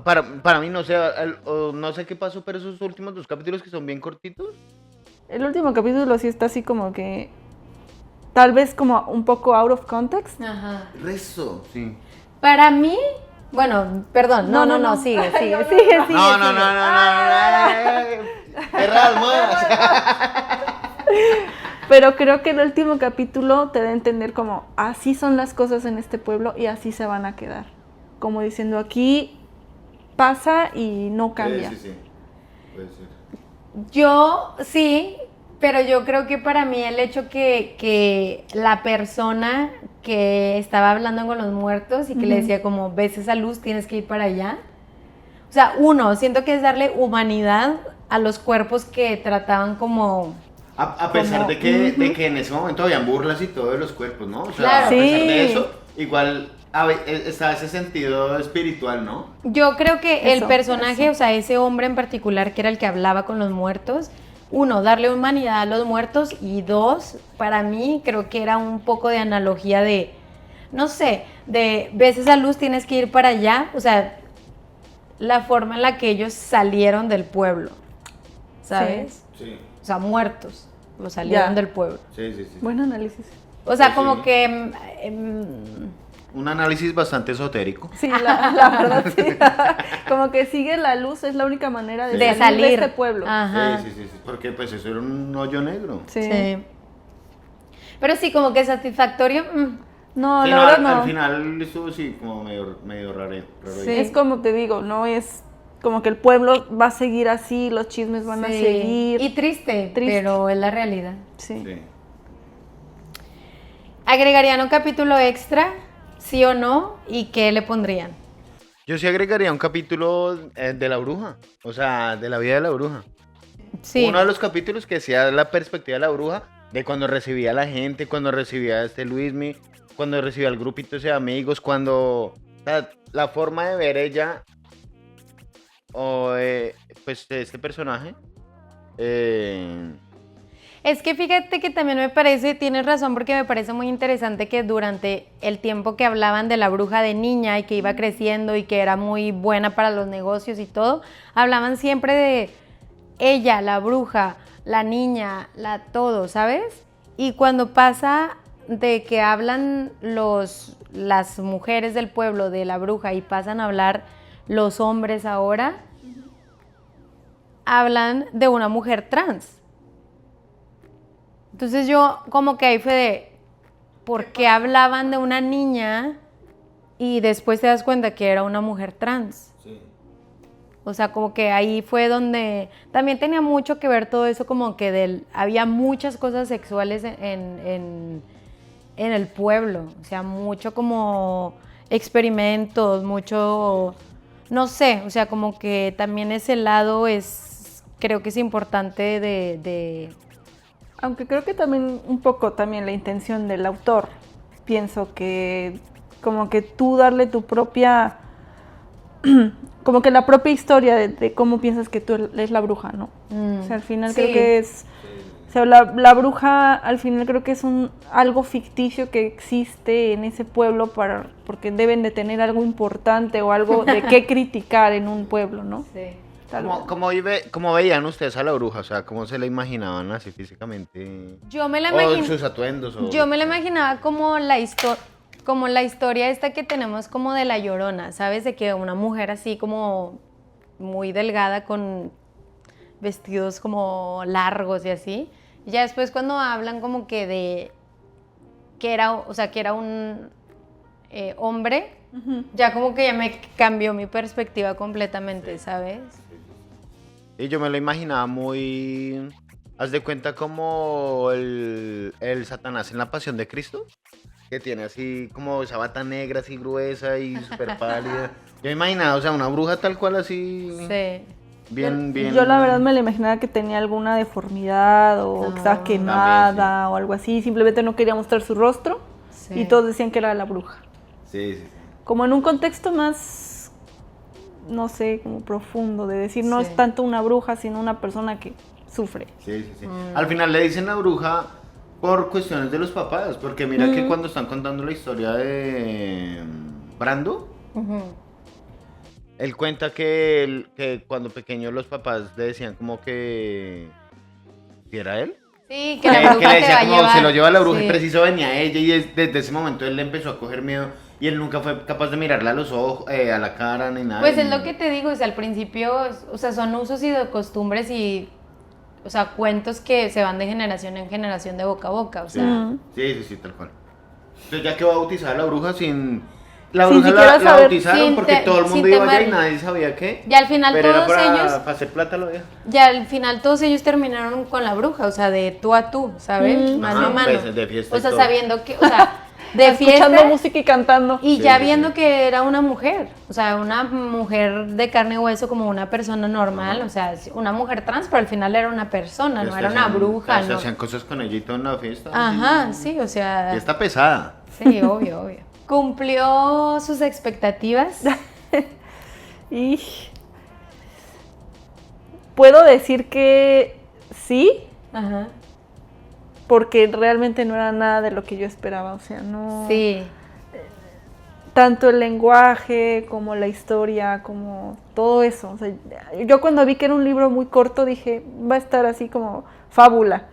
Para mí, no sé, no sé qué pasó, pero esos últimos 2 capítulos que son bien cortitos. El último capítulo sí está así como que tal vez como un poco out of context. Ajá. Rezo, sí. Para mí, bueno, perdón, no, sigue. No. Erra almohadas. Pero creo que el último capítulo te da a entender como así son las cosas en este pueblo y así se van a quedar. Como diciendo, aquí pasa y no cambia. Sí. Puede ser. Yo sí, pero yo creo que para mí el hecho que la persona que estaba hablando con los muertos y que le decía como, ves esa luz, tienes que ir para allá. O sea, siento que es darle humanidad a los cuerpos que trataban como... A pesar de que en ese momento habían burlas y todo de los cuerpos, ¿no? O sea, Claro. a pesar Sí. de eso, igual está ese sentido espiritual, ¿no? Yo creo que el Eso, personaje, eso. o sea, ese hombre en particular que era el que hablaba con los muertos, uno, darle humanidad a los muertos y dos, para mí creo que era un poco de analogía de, no sé, de ves esa luz, tienes que ir para allá, o sea, la forma en la que ellos salieron del pueblo, ¿sabes? Sí. O sea, muertos, lo salieron Ya. del pueblo. Sí. Buen análisis. O sea, Sí, como sí. que... Un análisis bastante esotérico. Sí, la verdad sí. Como que sigue la luz, es la única manera de, de salir salir. de este pueblo. Ajá. Sí. Porque pues eso era un hoyo negro. Sí. Sí. Pero sí, como que satisfactorio. No, Sí, la no, verdad no. Al final estuvo sí como medio raro. Sí. Es como te digo, no es como que el pueblo va a seguir así, los chismes van a Sí. seguir. Y triste, Triste. pero es la realidad. Sí. Sí. ¿Agregarían un capítulo extra? ¿Sí o no? ¿Y qué le pondrían? Yo sí agregaría un capítulo de la bruja, o sea, de la vida de la bruja. Sí. Uno de los capítulos que sea la perspectiva de la bruja, de cuando recibía a la gente, cuando recibía a Luismi, cuando recibía al grupito ese de amigos, cuando... O sea, la forma de ver ella, o pues de este personaje, Es que fíjate que también me parece, tienes razón, porque me parece muy interesante que durante el tiempo que hablaban de la bruja de niña y que iba creciendo y que era muy buena para los negocios y todo, hablaban siempre de ella, la bruja, la niña, todo, ¿sabes? Y cuando pasa de que hablan las mujeres del pueblo de la bruja y pasan a hablar los hombres ahora, hablan de una mujer trans. Entonces yo como que ahí fue de, ¿por qué hablaban de una niña y después te das cuenta que era una mujer trans? sí. O sea, como que ahí fue donde también tenía mucho que ver todo eso, como que había muchas cosas sexuales en el pueblo, o sea, mucho como experimentos, mucho, no sé, o sea, como que también ese lado creo que es importante de Aunque creo que también un poco también la intención del autor. Pienso que como que tú darle tu propia, como que la propia historia de cómo piensas que tú eres la bruja, ¿no? O sea, al final Sí. creo que es, o sea, la bruja al final creo que es algo ficticio que existe en ese pueblo porque deben de tener algo importante o algo de qué criticar en un pueblo, ¿no? Sí. Tal vez. ¿Cómo veían ustedes a la bruja? O sea, ¿cómo se la imaginaban así físicamente? Yo me la O imagino. sus atuendos. Yo me la imaginaba como la historia esta que tenemos como de La Llorona, ¿sabes? De que una mujer así como muy delgada con vestidos como largos y así. Y ya después cuando hablan como que de que era un hombre, ya como que ya me cambió mi perspectiva completamente, ¿sabes? Y yo me lo imaginaba muy... Haz de cuenta como el Satanás en la Pasión de Cristo, que tiene así como esa bata negra así gruesa y súper pálida. Yo me imaginaba, o sea, una bruja tal cual así, Sí. bien... Yo la verdad me la imaginaba que tenía alguna deformidad o que estaba quemada también, o algo así. Simplemente no quería mostrar su rostro Sí. y todos decían que era la bruja. Sí. Como en un contexto más, no sé, como profundo, de decir no Sí. es tanto una bruja, sino una persona que sufre. Sí. Al final le dicen la bruja por cuestiones de los papás, porque mira que cuando están contando la historia de Brando, Ujú. él cuenta que cuando pequeño los papás le decían como que... ¿Si era él? Sí, que la bruja que le te decía va a como llevar. se lo lleva la bruja Sí. y preciso venía ella y desde ese momento él le empezó a coger miedo y él nunca fue capaz de mirarle a los ojos, a la cara ni nada. Pues es lo que te digo, o sea, al principio, o sea, son usos y de costumbres y, o sea, cuentos que se van de generación en generación de boca a boca, o sea. Sí, tal cual. Entonces ya que bautizar a la bruja sin... La Sin bruja siquiera la saber, bautizaron sin porque todo el sin mundo iba allá y temerle. nadie sabía qué. Y al final pero todos era ellos, para hacer plata lo vieja. ya al final todos ellos terminaron con la bruja, o sea, de tú a tú, ¿sabes? Mano Ajá, a mano. pues, de fiesta y o sea, todo. sabiendo que, o sea, de Escuchando fiesta música y cantando. y Sí, ya sí, viendo sí. que era una mujer, o sea, una mujer de carne y hueso como una persona normal, o sea, una mujer trans, pero al final era una persona, no era una bruja, Se ¿no? hacían cosas con ella y todo en la fiesta. Ajá, sí, o sea, Fiesta pesada. sí, obvio. ¿Cumplió sus expectativas? Y puedo decir que sí, Ajá. porque realmente no era nada de lo que yo esperaba, o sea, no... Sí. Tanto el lenguaje como la historia, como todo eso. O sea, yo cuando vi que era un libro muy corto dije, va a estar así como fábula,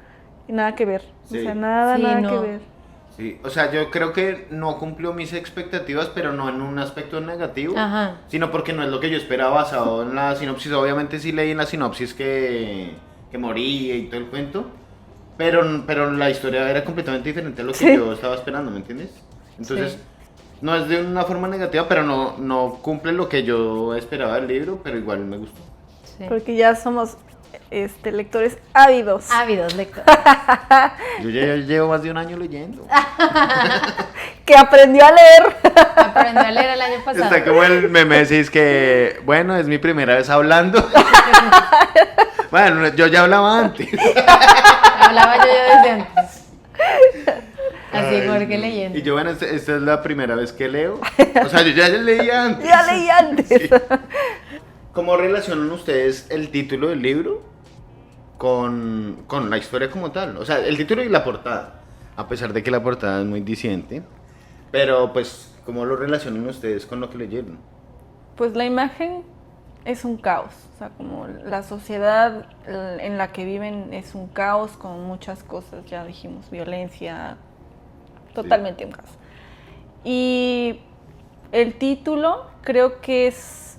y nada que ver. Sí. O sea, nada Sí, que no. ver. Sí, o sea, yo creo que no cumplió mis expectativas, pero no en un aspecto negativo, Ajá. sino porque no es lo que yo esperaba basado en la sinopsis. Obviamente sí leí en la sinopsis que moría y todo el cuento, pero la historia era completamente diferente a lo que Sí. yo estaba esperando, ¿me entiendes? Entonces, Sí. no es de una forma negativa, pero no cumple lo que yo esperaba del libro, pero igual me gustó. Sí. Porque ya somos lectores ávidos. Ávidos lectores. Yo ya llevo más de un año leyendo. Que aprendió a leer. Aprendió a leer el año pasado. Está como el meme decís que, bueno, es mi primera vez hablando. Bueno, yo ya hablaba antes. Hablaba yo desde antes. Así, Ay, porque no. leyendo. Y yo, bueno, esta es la primera vez que leo. O sea, yo ya leía antes. Ya leí antes. Sí. ¿Cómo relacionan ustedes el título del libro con la historia como tal? O sea, el título y la portada. A pesar de que la portada es muy diciente. Pero, pues, ¿cómo lo relacionan ustedes con lo que leyeron? Pues la imagen es un caos. O sea, como la sociedad en la que viven es un caos con muchas cosas. Ya dijimos, violencia. Totalmente un caos. Y el título creo que es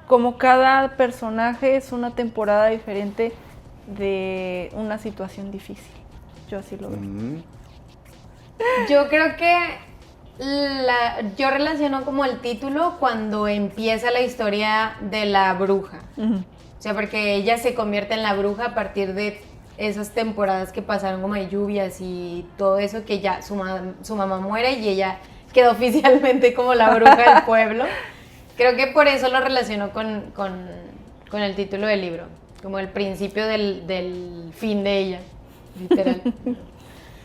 como cada personaje es una temporada diferente de una situación difícil. Yo así lo veo. Yo creo que yo relaciono como el título cuando empieza la historia de la bruja. Ujú. O sea, porque ella se convierte en la bruja a partir de esas temporadas que pasaron como de lluvias y todo eso, que ya su mamá muere y ella quedó oficialmente como la bruja del pueblo. Creo que por eso lo relaciono con el título del libro, como el principio del fin de ella, literal.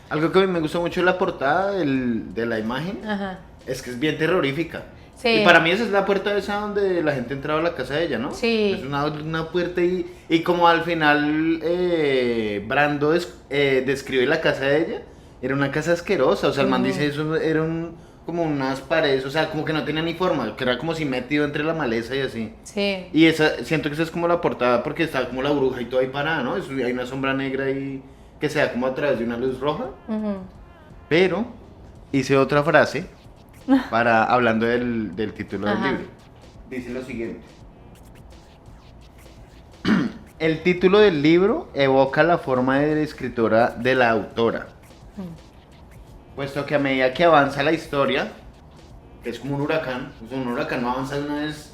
Algo que a mí me gustó mucho de la portada de la imagen Ajá. es que es bien terrorífica. Sí. Y para mí esa es la puerta esa donde la gente entraba a la casa de ella, ¿no? Sí. Es una puerta y como al final Brando describe la casa de ella, era una casa asquerosa. O sea, el man dice eso, como unas paredes, o sea, como que no tenía ni forma, que era como si metido entre la maleza y así. Sí. Y siento que esa es como la portada porque está como la bruja y todo ahí parada, ¿no? Hay una sombra negra ahí que se da como a través de una luz roja. Ujú. Pero hice otra frase hablando del título del Ajá. libro. Dice lo siguiente. El título del libro evoca la forma de la escritora de la autora. Puesto que a medida que avanza la historia, que es como un huracán no avanza de una vez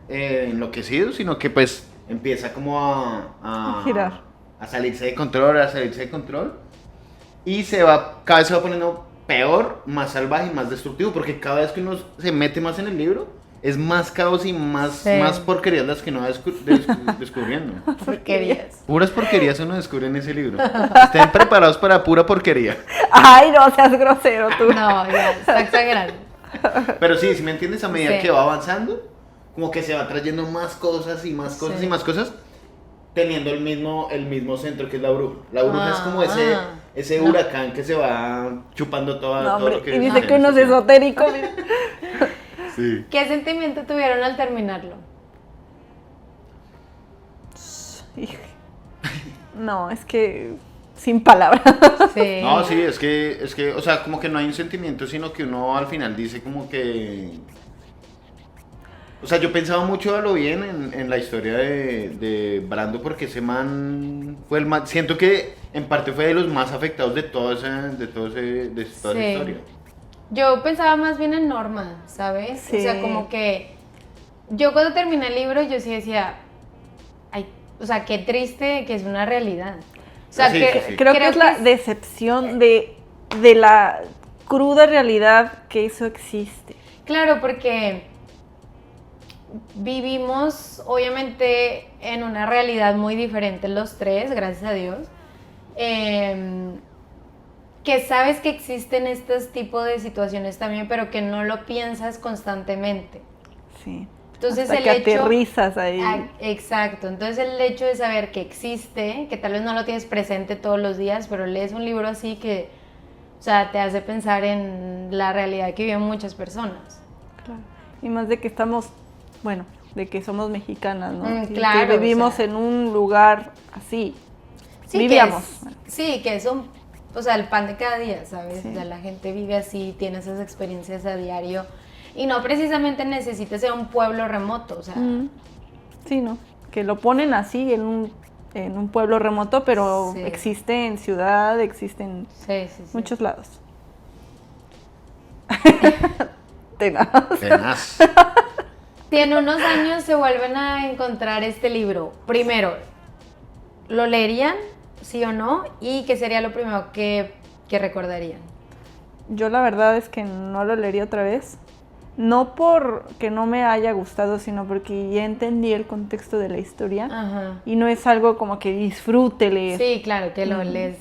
enloquecido, sino que pues empieza como A girar. a salirse de control, y cada vez se va poniendo peor, más salvaje y más destructivo, porque cada vez que uno se mete más en el libro, es más caos y más porquerías las que uno va descubriendo. Porquerías. Puras porquerías uno descubre en ese libro. Estén preparados para pura porquería. Ay, no seas grosero tú. No, ya, está exagerando. Pero sí, si me entiendes, a medida Sí. que va avanzando, como que se va trayendo más cosas y más cosas Sí. y más cosas, teniendo el mismo centro que es la bruja. La bruja es como ese no. huracán que se va chupando todo No, hombre, lo que y dice que uno es sociedad. esotérico. Sí. ¿Qué sentimiento tuvieron al terminarlo? Híjole. No, es que sin palabras. Sí. No, sí, es que, o sea, como que no hay un sentimiento, sino que uno al final dice como que... O sea, yo pensaba mucho a lo bien en la historia de Brando, porque ese man fue el más... Siento que en parte fue de los más afectados de toda esa historia. Yo pensaba más bien en Norma, ¿sabes? Sí. O sea, como que yo cuando terminé el libro yo sí decía, ay, o sea, qué triste que es una realidad. O sea, Sí, que sí, sí. Creo que es la decepción de la cruda realidad que eso existe. claro, porque vivimos obviamente en una realidad muy diferente los tres, gracias a Dios. Que sabes que existen estos tipos de situaciones también, pero que no lo piensas constantemente. Sí. Entonces Hasta el que hecho, aterrizas ahí. exacto, entonces el hecho de saber que existe, que tal vez no lo tienes presente todos los días, pero lees un libro así que, o sea, te hace pensar en la realidad que viven muchas personas. Claro. Y más de que estamos, bueno, de que somos mexicanas, ¿no? Sí, claro, que vivimos o sea, en un lugar así. sí, Vivíamos. Que es un, o sea, el pan de cada día, ¿sabes? Sí. O sea, la gente vive así, tiene esas experiencias a diario y no precisamente necesita ser un pueblo remoto, o sea. Sí, ¿no? Que lo ponen así en un pueblo remoto, pero Sí. existe en ciudad, existe en Sí. muchos lados. Tenaz. Tenaz. Si en unos años se vuelven a encontrar este libro, primero, ¿lo leerían? ¿Sí o no? ¿Y qué sería lo primero que recordarían? Yo la verdad es que no lo leería otra vez. No porque no me haya gustado, sino porque ya entendí el contexto de la historia. Ajá. Y no es algo como que disfrute leer. Sí, claro, que lo lees.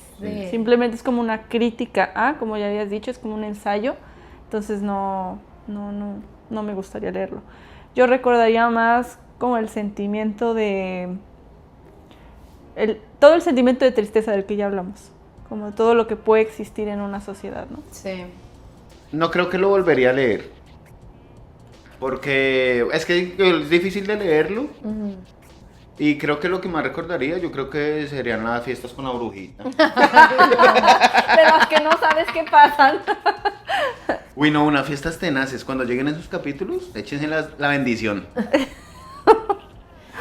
Simplemente es como una crítica como ya habías dicho, es como un ensayo. Entonces no me gustaría leerlo. Yo recordaría más como el sentimiento de... todo el sentimiento de tristeza del que ya hablamos. Como todo lo que puede existir en una sociedad, ¿no? Sí. No creo que lo volvería a leer. Porque es que es difícil de leerlo. Ujú. Y creo que lo que más recordaría, yo creo que serían las fiestas con la brujita. De las que no sabes qué pasan. Uy, no, unas fiestas tenaces. Cuando lleguen esos capítulos, échense la bendición.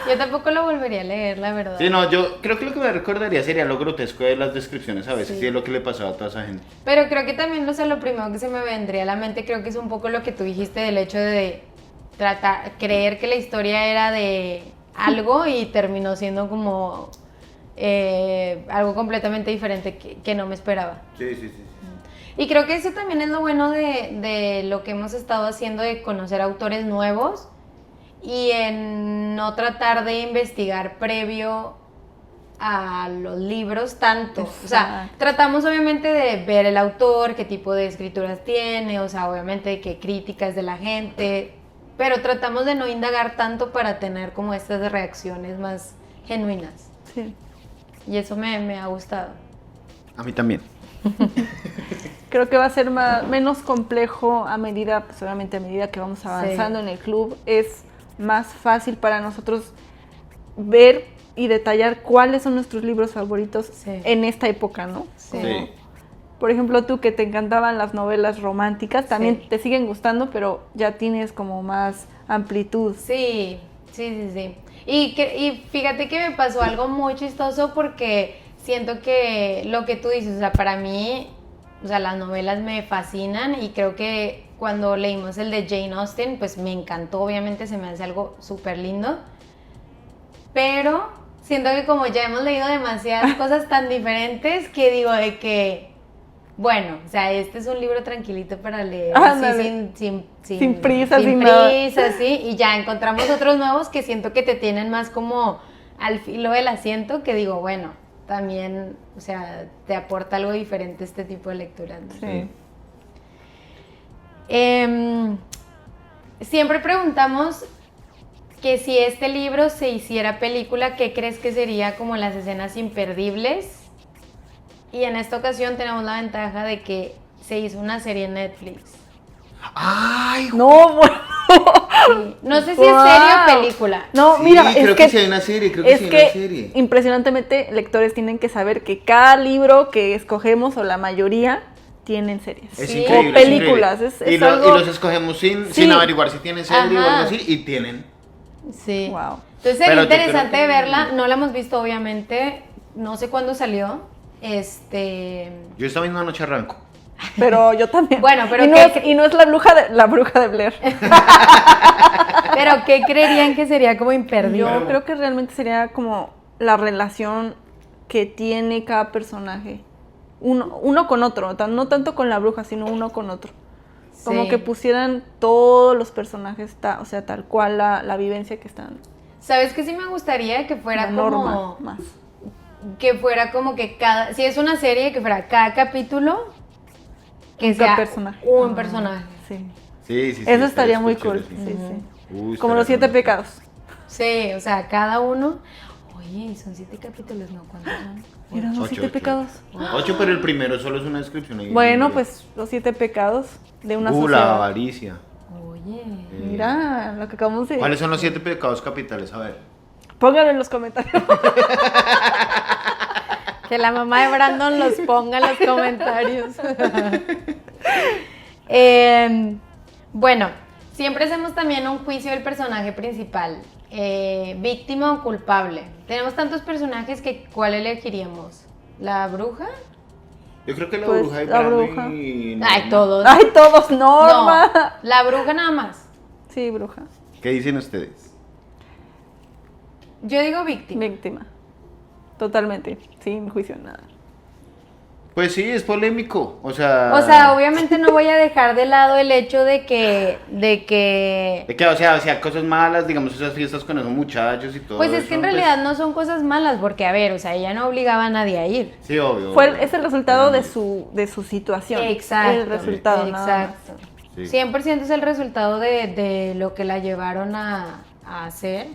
Yo tampoco lo volvería a leer, la verdad. Sí, no, yo creo que lo que me recordaría sería lo grosco de las descripciones a veces, Sí. y es lo que le pasaba a toda esa gente. Pero creo que también, o sea, lo primero que se me vendría a la mente, creo que es un poco lo que tú dijiste del hecho de creer que la historia era de algo y terminó siendo como algo completamente diferente que no me esperaba. Sí. Y creo que eso también es lo bueno de lo que hemos estado haciendo, de conocer autores nuevos y en no tratar de investigar previo a los libros tanto. O sea, Exacto. tratamos obviamente de ver el autor, qué tipo de escrituras tiene, o sea, obviamente qué críticas de la gente, pero tratamos de no indagar tanto para tener como estas reacciones más genuinas. Sí. Y eso me ha gustado. A mí también. Creo que va a ser menos complejo a medida, pues obviamente a medida que vamos avanzando en el club, es más fácil para nosotros ver y detallar cuáles son nuestros libros favoritos en esta época, ¿no? Sí. Sí. Por ejemplo, tú que te encantaban las novelas románticas, también te siguen gustando, pero ya tienes como más amplitud. Sí. Y fíjate que me pasó algo muy chistoso porque siento que lo que tú dices, o sea, para mí, o sea, las novelas me fascinan y creo que cuando leímos el de Jane Austen, pues me encantó, obviamente se me hace algo súper lindo, pero siento que como ya hemos leído demasiadas cosas tan diferentes que digo de que, bueno, o sea, este es un libro tranquilito para leer, así sin prisa, sin nada. sí, y ya encontramos otros nuevos que siento que te tienen más como al filo del asiento, que digo, bueno, también, o sea, te aporta algo diferente este tipo de lectura, ¿no? Sí. Siempre preguntamos que si este libro se hiciera película, ¿qué crees que sería como las escenas imperdibles? Y en esta ocasión tenemos la ventaja de que se hizo una serie en Netflix. ¡Ay! No, bueno. Sí. No sé si es serie o película. No, Sí, mira, creo es que que sí hay una serie, creo que es sí hay que una serie. impresionantemente lectores tienen que saber que cada libro que escogemos o la mayoría tienen series. Es Sí. increíble. O películas, es es increíble. algo- Y los escogemos sin Sí. averiguar si tienen serie o Ajá. algo así, y tienen. Sí. Wow. Entonces Pero sería yo creo interesante que- verla. No la hemos visto, obviamente. No sé cuándo salió. Yo esta misma noche arranco. Pero yo también. Bueno, pero y no, ¿qué- y no es la bruja de Blair. Pero ¿qué creerían que sería como imperdible? Yo creo que realmente sería como la relación que tiene cada personaje. Uno con otro, no tanto con la bruja, sino uno con otro. Como Sí. que pusieran todos los personajes, o sea, tal cual la vivencia que están. ¿Sabes qué sí me gustaría que fuera La norma como más. que fuera como que cada, si es una serie, que fuera cada capítulo que Un sea personaje. un personaje. Sí. Sí, sí, sí. Eso estaría muy súper cool. chévere, Sí, sí. sí. Uy, Como los estaría 7 pecados. Sí, o sea, cada uno. Oye, son 7 capítulos, ¿no? ¿Cuántos son? Eran los 7 pecados. 8, pero el primero solo es una descripción. Ahí. Bueno, pues los 7 pecados de una La sociedad. avaricia. Oye. Mira, lo que acabamos de... ¿Cuáles son los 7 pecados capitales? A ver. Pónganlo en los comentarios. Que la mamá de Brandon los ponga en los comentarios. Bueno, siempre hacemos también un juicio del personaje principal. Víctima o culpable. Tenemos tantos personajes que ¿cuál elegiríamos? ¿La bruja? Yo creo que la Pues, bruja y la Brando bruja. y Ay, Norma. todos. Ay, todos, No, Norma. la bruja nada más. Sí, bruja. ¿Qué dicen ustedes? Yo digo víctima. Víctima. Totalmente. Sin juicio, nada. Pues sí, es polémico. O sea, Obviamente no voy a dejar de lado el hecho de que de que, o sea, hacía cosas malas, digamos, esas fiestas con esos muchachos y todo. pues es eso, que en pues, realidad no son cosas malas, porque a ver, o sea, ella no obligaba a nadie a ir. Sí, obvio. Es el resultado de su situación. Exacto. El resultado, nada Exacto. Sí. 100% es el resultado de lo que la llevaron a hacer.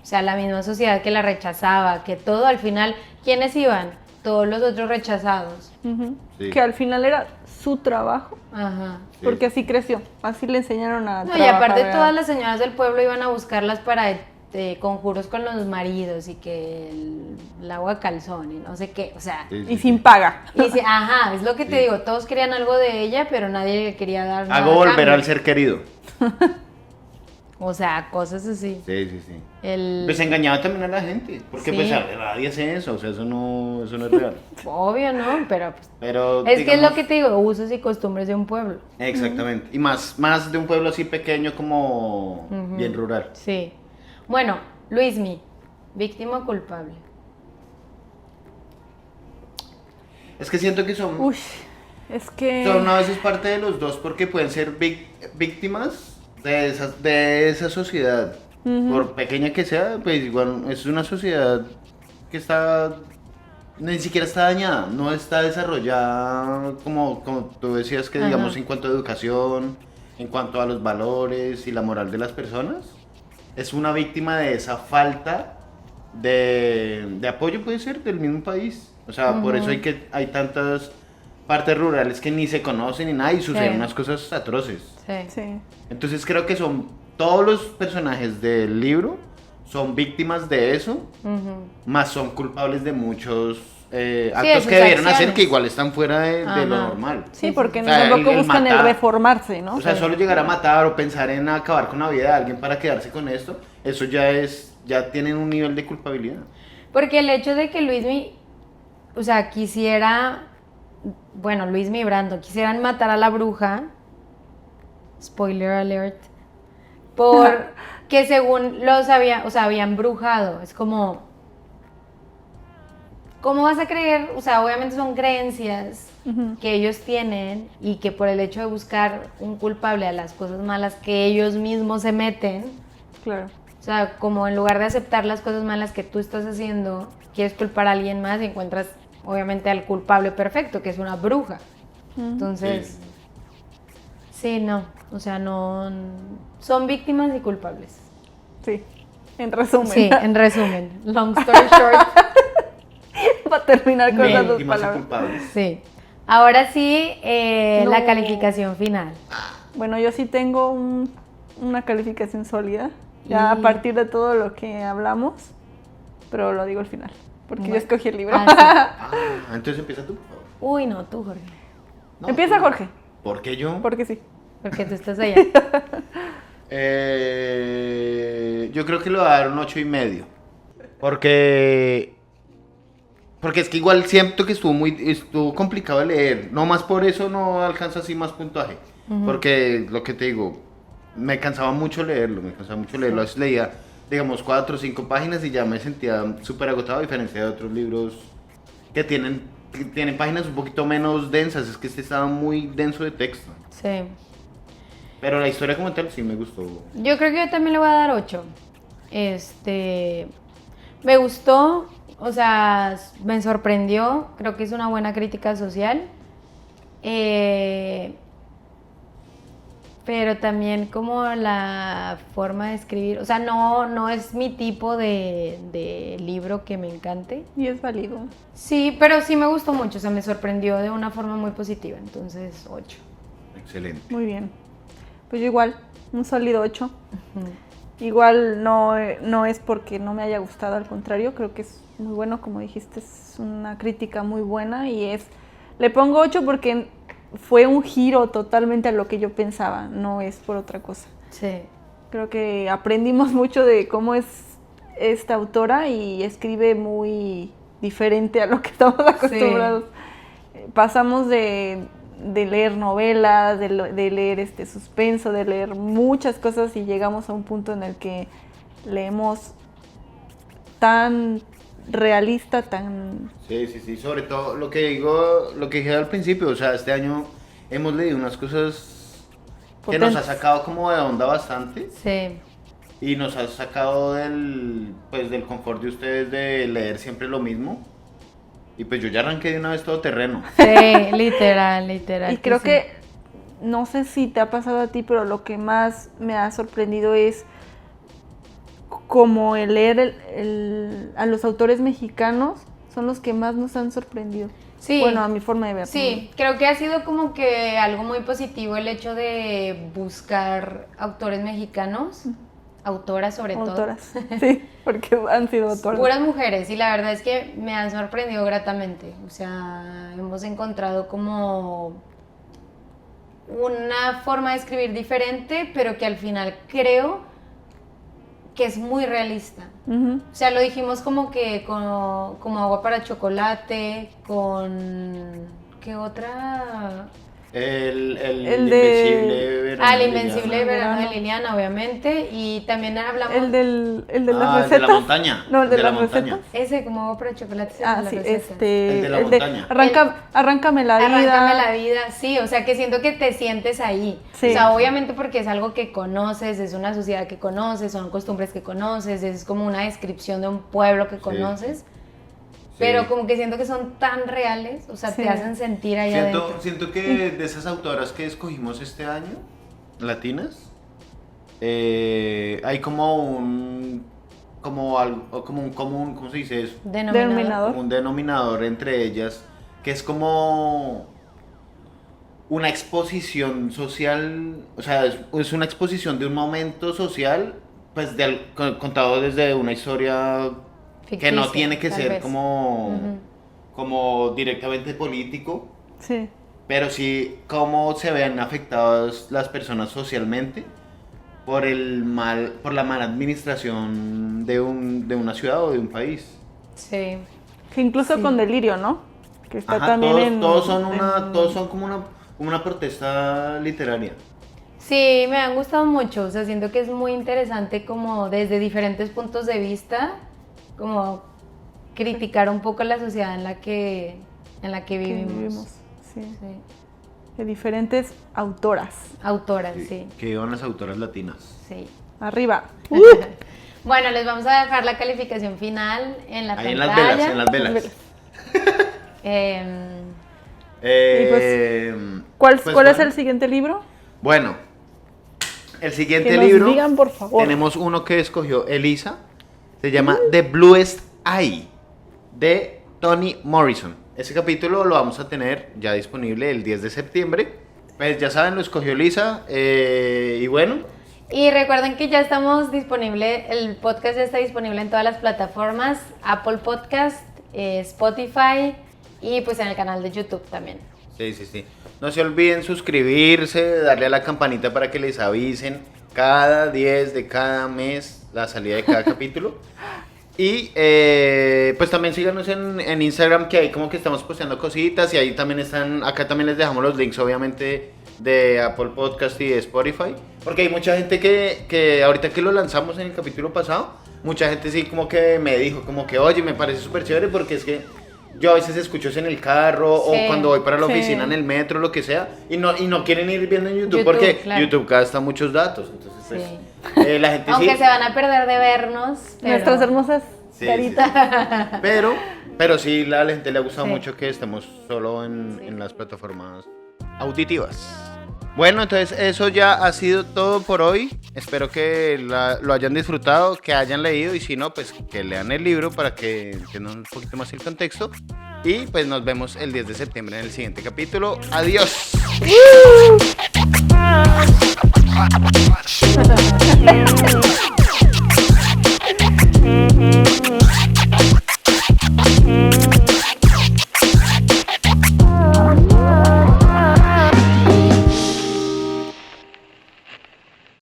O sea, la misma sociedad que la rechazaba, que todo al final, ¿quiénes iban? Todos los otros rechazados. más. Ujú. Sí. Que al final era su trabajo. Ajá. Sí. Porque así creció. Así le enseñaron a No, y trabajar. aparte ¿verdad? todas las señoras del pueblo iban a buscarlas para conjuros con los maridos y que el agua calzón y no sé qué, o sea... Sí, sí, Y sí. sin paga. Ajá, es lo que te Sí. digo, todos querían algo de ella, pero nadie le quería dar nada Hago a volver cambio. al ser querido. O sea, cosas así. Sí, sí, sí. El... Pues engañaba también a la gente. Porque Sí. pues nadie hace eso. O sea, eso no es real. Obvio, ¿no? Pero pues, Pero. es que es lo digamos- que te digo, usos y costumbres de un pueblo. Exactamente. Y más de un pueblo así pequeño como Ujú. bien rural. Sí. Bueno, Luismi, víctima o culpable. Es que siento que son. Uy, es que... Son a veces parte de los dos porque pueden ser víctimas de esa sociedad. Ujú. Por pequeña que sea, pues igual es una sociedad que ni siquiera está dañada, no está desarrollada como tú decías que digamos Ajá. en cuanto a educación, en cuanto a los valores y la moral de las personas. Es una víctima de esa falta de apoyo, puede ser, del mismo país. O sea, por eso hay tantas partes rurales que ni se conocen ni nada y suceden Sí. unas cosas atroces. Sí. Sí. Entonces creo que todos los personajes del libro son víctimas de eso, Ujú. más son culpables de muchos de actos sus que debieron hacer acciones. que igual están fuera de lo Ajá. normal. Sí, porque O sea, tampoco el buscan el matar- reformarse, ¿no? O sea, solo llegar a matar o pensar en acabar con la vida de alguien para quedarse con esto, eso ya tienen un nivel de culpabilidad. Porque el hecho de que Luismi, o sea, Luismi y Brando quisieran matar a la bruja, spoiler alert, porque según habían brujado, es como, ¿cómo vas a creer? O sea, obviamente son creencias Ujú. que ellos tienen y que por el hecho de buscar un culpable a las cosas malas que ellos mismos se meten, Claro. o sea, como en lugar de aceptar las cosas malas que tú estás haciendo, quieres culpar a alguien más y encuentras obviamente al culpable perfecto, que es una bruja. Entonces, sí, no, o sea, no, son víctimas y culpables. Sí. En resumen. Sí, en resumen, long story short, Para terminar con las dos Víctimas y palabras. culpables. sí. Ahora sí, No. la calificación final. Bueno, yo sí tengo una calificación sólida, ya a partir de todo lo que hablamos, pero lo digo al final, porque yo escogí el libro. Entonces empieza tú. Uy, no, tú, Jorge. No, Empieza Jorge. ¿Por qué yo? Porque sí. Porque tú estás allá. Yo creo que le voy a dar un 8.5. Porque es que igual siento que estuvo complicado de leer. No más por eso no alcanza así más puntaje. Porque lo que te digo, me cansaba mucho leerlo. A veces leía, digamos, 4 o 5 páginas y ya me sentía súper agotado, a diferencia de otros libros que tienen páginas un poquito menos densas. Es que este estaba muy denso de texto. Sí. Pero la historia como tal sí me gustó. Yo creo que yo también le voy a dar 8. Me gustó, o sea, me sorprendió, creo que es una buena crítica social. Pero también como la forma de escribir, o sea, no es mi tipo de libro que me encante. Y es válido. Sí, pero sí me gustó mucho, o sea, me sorprendió de una forma muy positiva, entonces 8. Excelente. Muy bien. Pues yo igual, un sólido 8. Igual no es porque no me haya gustado, al contrario, creo que es muy bueno, como dijiste, es una crítica muy buena y le pongo 8 porque fue un giro totalmente a lo que yo pensaba, no es por otra cosa. Sí. Creo que aprendimos mucho de cómo es esta autora y escribe muy diferente a lo que estamos acostumbrados. Sí. Pasamos de leer novelas, de leer suspenso, de leer muchas cosas y llegamos a un punto en el que leemos tan realista, tan... Sí, sobre todo lo que dije al principio, o sea, este año hemos leído unas cosas que nos ha sacado como de onda bastante. Sí. Y nos ha sacado del confort de ustedes de leer siempre lo mismo. Y pues yo ya arranqué de una vez todo terreno. Sí, literal. Y creo que, no sé si te ha pasado a ti, pero lo que más me ha sorprendido es como el leer a los autores mexicanos son los que más nos han sorprendido. Sí. Bueno, a mi forma de ver. Sí, creo que ha sido como que algo muy positivo el hecho de buscar autores mexicanos. Autoras sobre todo. Sí, porque han sido autoras. Puras mujeres, y la verdad es que me han sorprendido gratamente. O sea, hemos encontrado como una forma de escribir diferente, pero que al final creo que es muy realista. O sea, lo dijimos como que como Agua para Chocolate, con... ¿qué otra...? El Invencible Verano. El Invencible Verano de Liliana, obviamente. Y también hablamos... El de las recetas. El de la montaña. No, el de las recetas. Ese, como Agua para Chocolate. Sí, el de la montaña. Arráncame la vida. Arráncame la vida, sí, o sea, que siento que te sientes ahí. Sí. O sea, obviamente porque es algo que conoces, es una sociedad que conoces, son costumbres que conoces, es como una descripción de un pueblo que conoces. Pero como que siento que son tan reales, o sea, te hacen sentir ahí adentro. Siento que de esas autoras que escogimos este año, latinas, hay como un común, ¿cómo se dice eso? Denominador. Como un denominador entre ellas, que es como una exposición social, o sea, es una exposición de un momento social, pues contado desde una historia... Ficticia, que no tiene que ser como directamente político, sí, pero sí cómo se ven afectadas las personas socialmente por la mala administración de una ciudad o de un país. Sí. Que incluso con delirio, ¿no? Que está también todos son como una protesta literaria. Sí, me han gustado mucho, o sea, siento que es muy interesante como desde diferentes puntos de vista, como criticar un poco la sociedad en la que vivimos. Sí. De diferentes autoras. Autoras, sí. Que iban las autoras latinas. Sí. Arriba. Bueno, les vamos a dejar la calificación final en la ahí pantalla. en las velas. ¿Cuál es el siguiente libro? Bueno, el siguiente que libro, nos digan, por favor. Tenemos uno que escogió Elisa. Se llama The Bluest Eye, de Toni Morrison. Ese capítulo lo vamos a tener ya disponible el 10 de septiembre. Pues ya saben, lo escogió Lisa. Y bueno. Y recuerden que ya estamos disponible, el podcast ya está disponible en todas las plataformas, Apple Podcast, Spotify y pues en el canal de YouTube también. Sí. No se olviden suscribirse, darle a la campanita para que les avisen cada 10 de cada mes la salida de cada capítulo. Y pues también síganos en Instagram, que ahí como que estamos posteando cositas y ahí también están, acá también les dejamos los links obviamente de Apple Podcast y de Spotify, porque hay mucha gente que ahorita que lo lanzamos en el capítulo pasado, mucha gente sí como que me dijo como que oye, me parece súper chévere porque es que yo a veces escucho eso en el carro sí, o cuando voy para la oficina en el metro, lo que sea, y no quieren ir viendo en YouTube porque claro, YouTube gasta muchos datos, entonces pues, sí, la gente aunque sí, se van a perder de vernos, pero... nuestras hermosas caritas. Sí. Pero sí, a la gente le ha gustado mucho que estemos solo en las plataformas auditivas. Bueno, entonces eso ya ha sido todo por hoy. Espero que lo hayan disfrutado, que hayan leído y si no, pues que lean el libro para que entiendan un poquito más el contexto. Y pues nos vemos el 10 de septiembre en el siguiente capítulo. ¡Adiós!